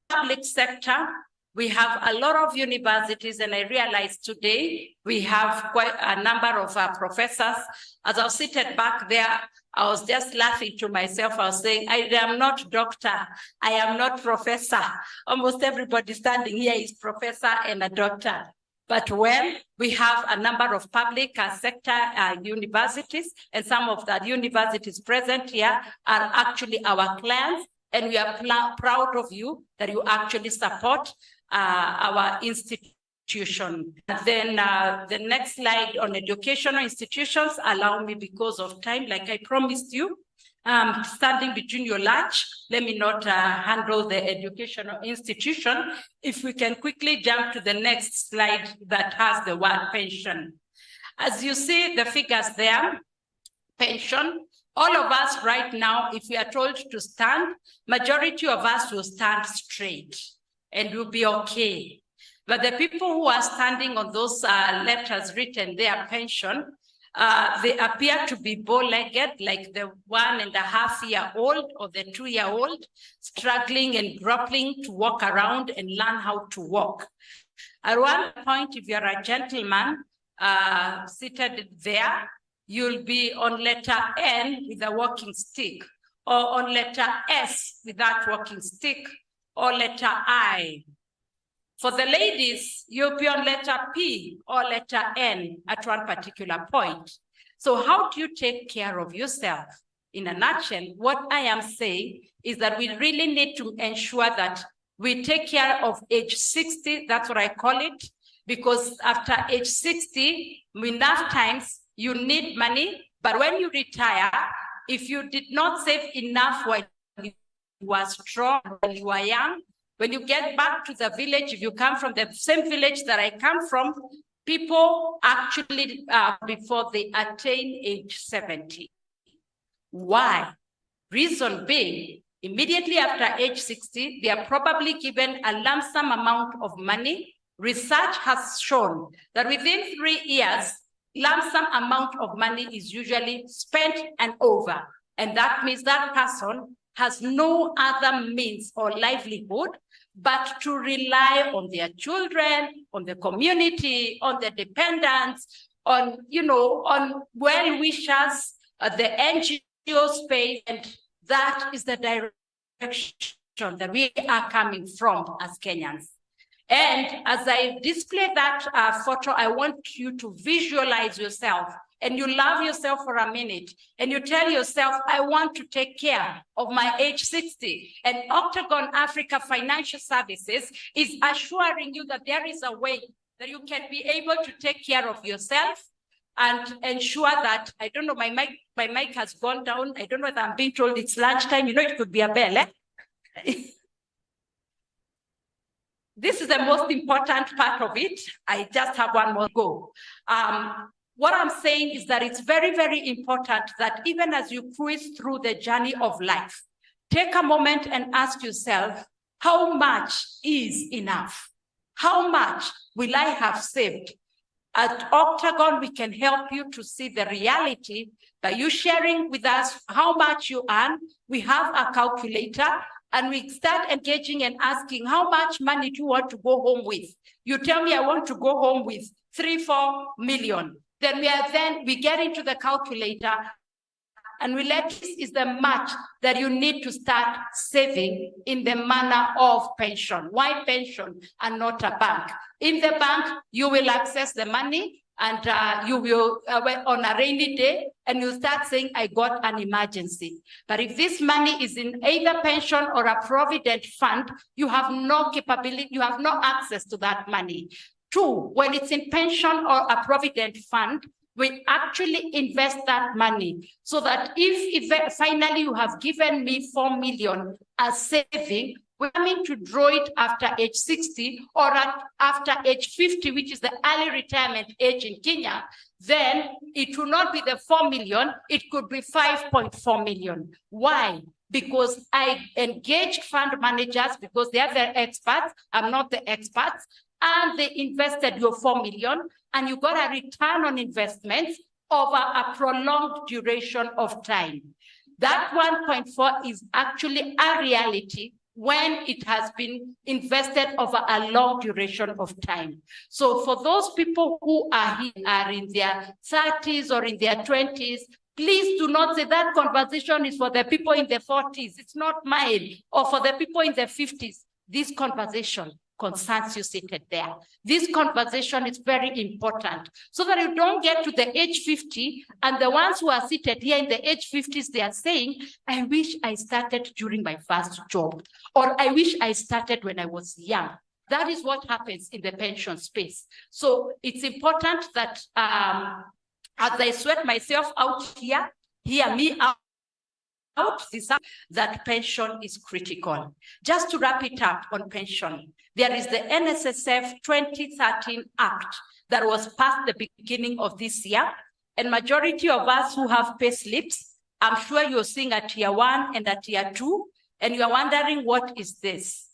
[SPEAKER 14] Public sector, we have a lot of universities, and I realized today we have quite a number of professors. As I was seated back there, I was just laughing to myself. I was saying, I am not doctor, I am not professor. Almost everybody standing here is professor and a doctor. But when we have a number of public sector universities, and some of the universities present here are actually our clients, and we are proud of you that you actually support our institution. And then the next slide on educational institutions, allow me because of time, like I promised you, standing between your lunch, let me not handle the educational institution. If we can quickly jump to the next slide that has the word pension. As you see the figures there, pension, all of us right now, if we are told to stand, majority of us will stand straight and will be okay. But the people who are standing on those letters written their pension, they appear to be bow-legged, like the 1.5-year-old or the 2-year-old, struggling and grappling to walk around and learn how to walk. At one point, if you're a gentleman seated there, you'll be on letter N with a walking stick, or on letter S with that walking stick, or letter I. For the ladies, you'll be on letter P or letter N at one particular point. So how do you take care of yourself? In a nutshell, what I am saying is that we really need to ensure that we take care of age 60, that's what I call it, because after age 60, enough times you need money, but when you retire, if you did not save enough when you were strong, when you were young, when you get back to the village, if you come from the same village that I come from, people actually, before they attain age 70. Why? Reason being, immediately after age 60, they are probably given a lump sum amount of money. Research has shown that within 3 years, lump sum amount of money is usually spent and over. And that means that person has no other means or livelihood but to rely on their children, on the community, on the dependents, on, on well-wishers, the NGO space, and that is the direction that we are coming from as Kenyans. And as I display that photo, I want you to visualize yourself, and you love yourself for a minute, and you tell yourself, I want to take care of my age 60. And Octagon Africa Financial Services is assuring you that there is a way that you can be able to take care of yourself and ensure that, I don't know, my mic has gone down. I don't know if I'm being told it's lunchtime. It could be a bell, eh? This is the most important part of it. I just have one more go. What I'm saying is that it's very, very important that even as you cruise through the journey of life, take a moment and ask yourself, how much is enough? How much will I have saved? At Octagon, we can help you to see the reality by you sharing with us how much you earn. We have a calculator, and we start engaging and asking, how much money do you want to go home with? You tell me I want to go home with 3-4 million. Then we get into the calculator and we let this is the much that you need to start saving in the manner of pension. Why pension and not a bank? In the bank, you will access the money and you will, on a rainy day, and you start saying, I got an emergency. But if this money is in either pension or a provident fund, you have no capability, you have no access to that money. 2, when it's in pension or a provident fund, we actually invest that money so that if finally you have given me 4 million as saving, we're coming to draw it after age 60 or after age 50, which is the early retirement age in Kenya, then it will not be the 4 million, it could be 5.4 million. Why? Because I engaged fund managers because they are the experts, I'm not the experts, and they invested your 4 million and you got a return on investments over a prolonged duration of time. That 1.4 is actually a reality when it has been invested over a long duration of time. So for those people who are in their 30s or in their 20s, please do not say that conversation is for the people in the 40s. It's not mine. Or for the people in the 50s. This conversation concerns you seated there. This conversation is very important so that you don't get to the age 50 and the ones who are seated here in the age 50s, they are saying, I wish I started during my first job, or I wish I started when I was young. That is what happens in the pension space. So it's important that as I sweat myself out here, hear me out. That pension is critical. Just to wrap it up on pension, there is the NSSF 2013 Act that was passed the beginning of this year, and majority of us who have pay slips, I'm sure you're seeing a tier 1 and a tier 2, and you're wondering, what is this?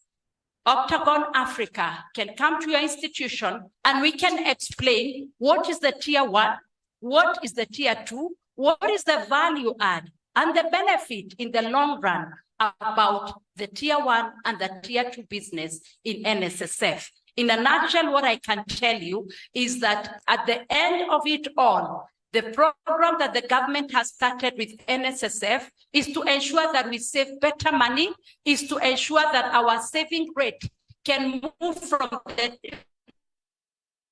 [SPEAKER 14] Octagon Africa can come to your institution and we can explain what is the tier 1, what is the tier 2, what is the value add, and the benefit in the long run about the tier 1 and the tier 2 business in NSSF. In a nutshell, what I can tell you is that at the end of it all, The program that the government has started with NSSF is to ensure that we save better money, is to ensure that our saving rate can move from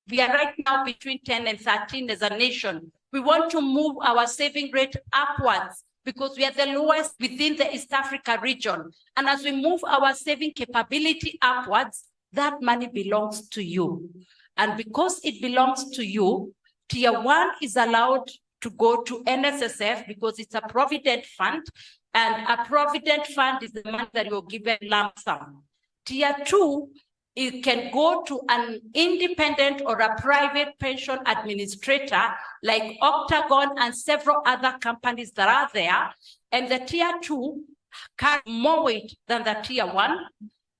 [SPEAKER 14] we are right now between 10 and 13 as a nation. We want to move our saving rate upwards because we are the lowest within the East Africa region. And as we move our saving capability upwards, that money belongs to you. And because it belongs to you, Tier 1 is allowed to go to NSSF because it's a provident fund, and a provident fund is the money that you're given lump sum. Tier 2, it can go to an independent or a private pension administrator like Octagon and several other companies that are there. And the Tier 2 carry more weight than the Tier 1.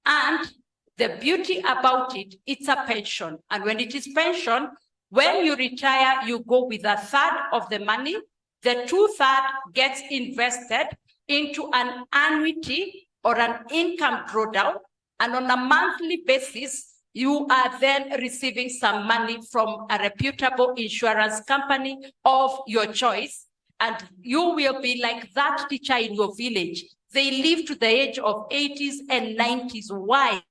[SPEAKER 14] And the beauty about it, it's a pension. And when it is pension, when you retire, you go with a third of the money. The 2/3 gets invested into an annuity or an income drawdown. And on a monthly basis, you are then receiving some money from a reputable insurance company of your choice. And you will be like that teacher in your village. They live to the age of 80s and 90s. Why?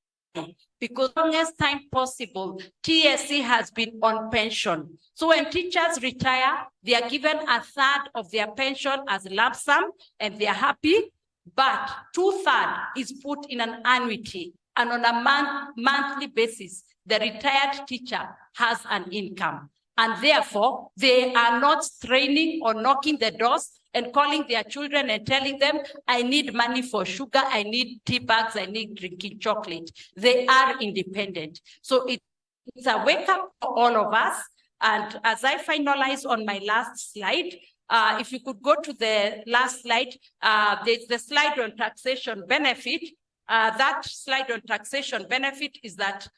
[SPEAKER 14] Because the longest time possible, TSC has been on pension. So when teachers retire, they are given a third of their pension as lump sum, and they are happy, but 2/3 is put in an annuity. And on a monthly basis, the retired teacher has an income. And therefore, they are not straining or knocking the doors and calling their children and telling them, I need money for sugar, I need tea bags, I need drinking chocolate. They are independent. So it's a wake up for all of us. And as I finalize on my last slide, if you could go to the last slide, there's the slide on taxation benefit. That slide on taxation benefit is that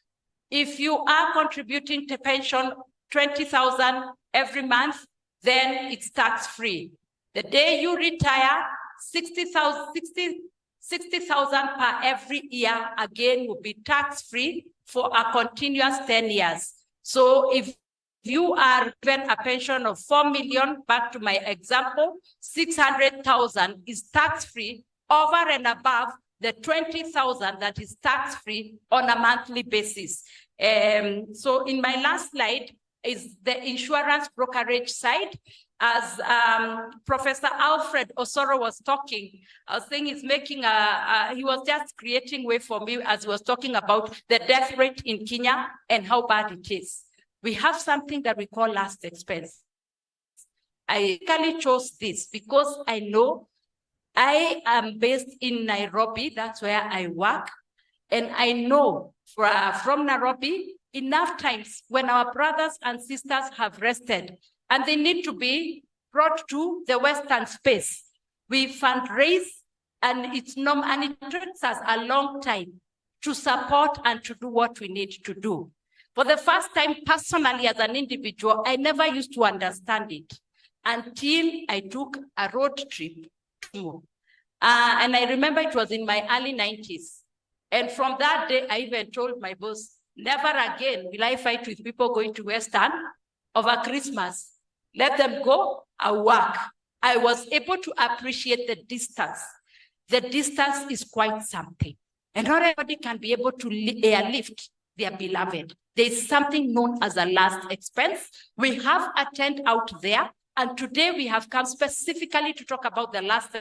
[SPEAKER 14] if you are contributing to pension 20,000 every month, then it's tax-free. The day you retire, 60,000 per every year, again, will be tax-free for a continuous 10 years. So if you are given a pension of 4 million, back to my example, 600,000 is tax-free over and above the 20,000 that is tax-free on a monthly basis. So in my last slide is the insurance brokerage side. As Professor Alfred Osoro was talking, I was saying he's making he was just creating way for me as he was talking about the death rate in Kenya and how bad it is. We have something that we call last expense. I really chose this because I know I am based in Nairobi, that's where I work. And I know from Nairobi, enough times when our brothers and sisters have rested and they need to be brought to the Western space, we fundraise, and it takes us a long time to support and to do what we need to do. For the first time, personally, as an individual, I never used to understand it until I took a road trip to and I remember it was in my early 90s. And from that day, I even told my boss, never again will I fight with people going to Western over Christmas. Let them go, I'll work. I was able to appreciate the distance. The distance is quite something. And not everybody can be able to airlift their beloved. There's something known as a last expense. We have a tent out there, and today we have come specifically to talk about the last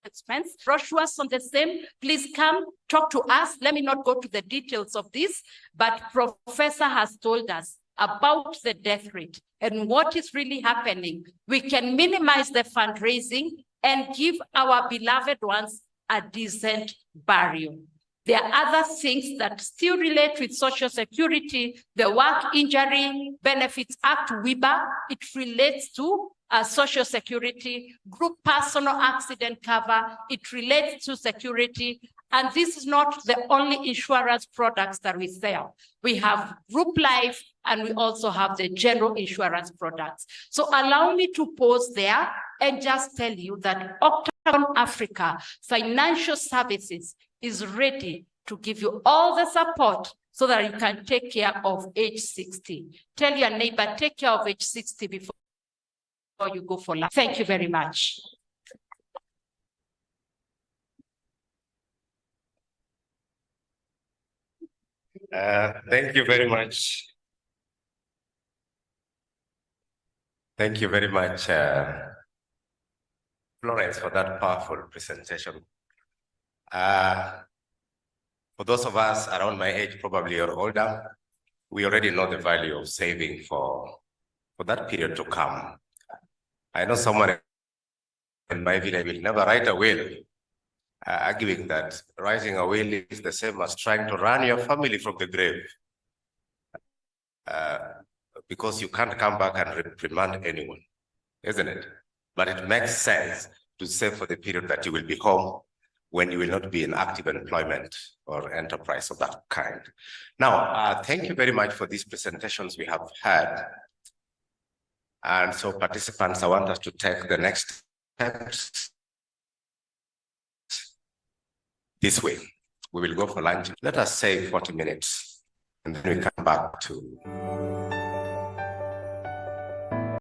[SPEAKER 14] expense. Brochures on the same, please come talk to us. Let me not go to the details of this, but Professor has told us about the death rate and what is really happening. We can minimize the fundraising and give our beloved ones a decent burial. There are other things that still relate with Social Security, the Work Injury Benefits Act, WIBA, it relates to Social Security, group personal accident cover, it relates to security. And this is not the only insurance products that we sell. We have group life, and we also have the general insurance products. So allow me to pause there and just tell you that Octagon Africa Financial Services is ready to give you all the support so that you can take care of age 60. Tell your neighbor, take care of age 60 before you go for lunch. Thank you very much.
[SPEAKER 5] Thank you very much. Thank you very much, Florence, for that powerful presentation. For those of us around my age, probably or older, we already know the value of saving for that period to come. I know someone in my village will never write a will, arguing that writing a will is the same as trying to run your family from the grave. Because you can't come back and reprimand anyone, isn't it? But it makes sense to save for the period that you will be home, when you will not be in active employment or enterprise of that kind. Now, thank you very much for these presentations we have had. And so participants, I want us to take the next steps this way. We will go for lunch. Let us say 40 minutes, and then we come back to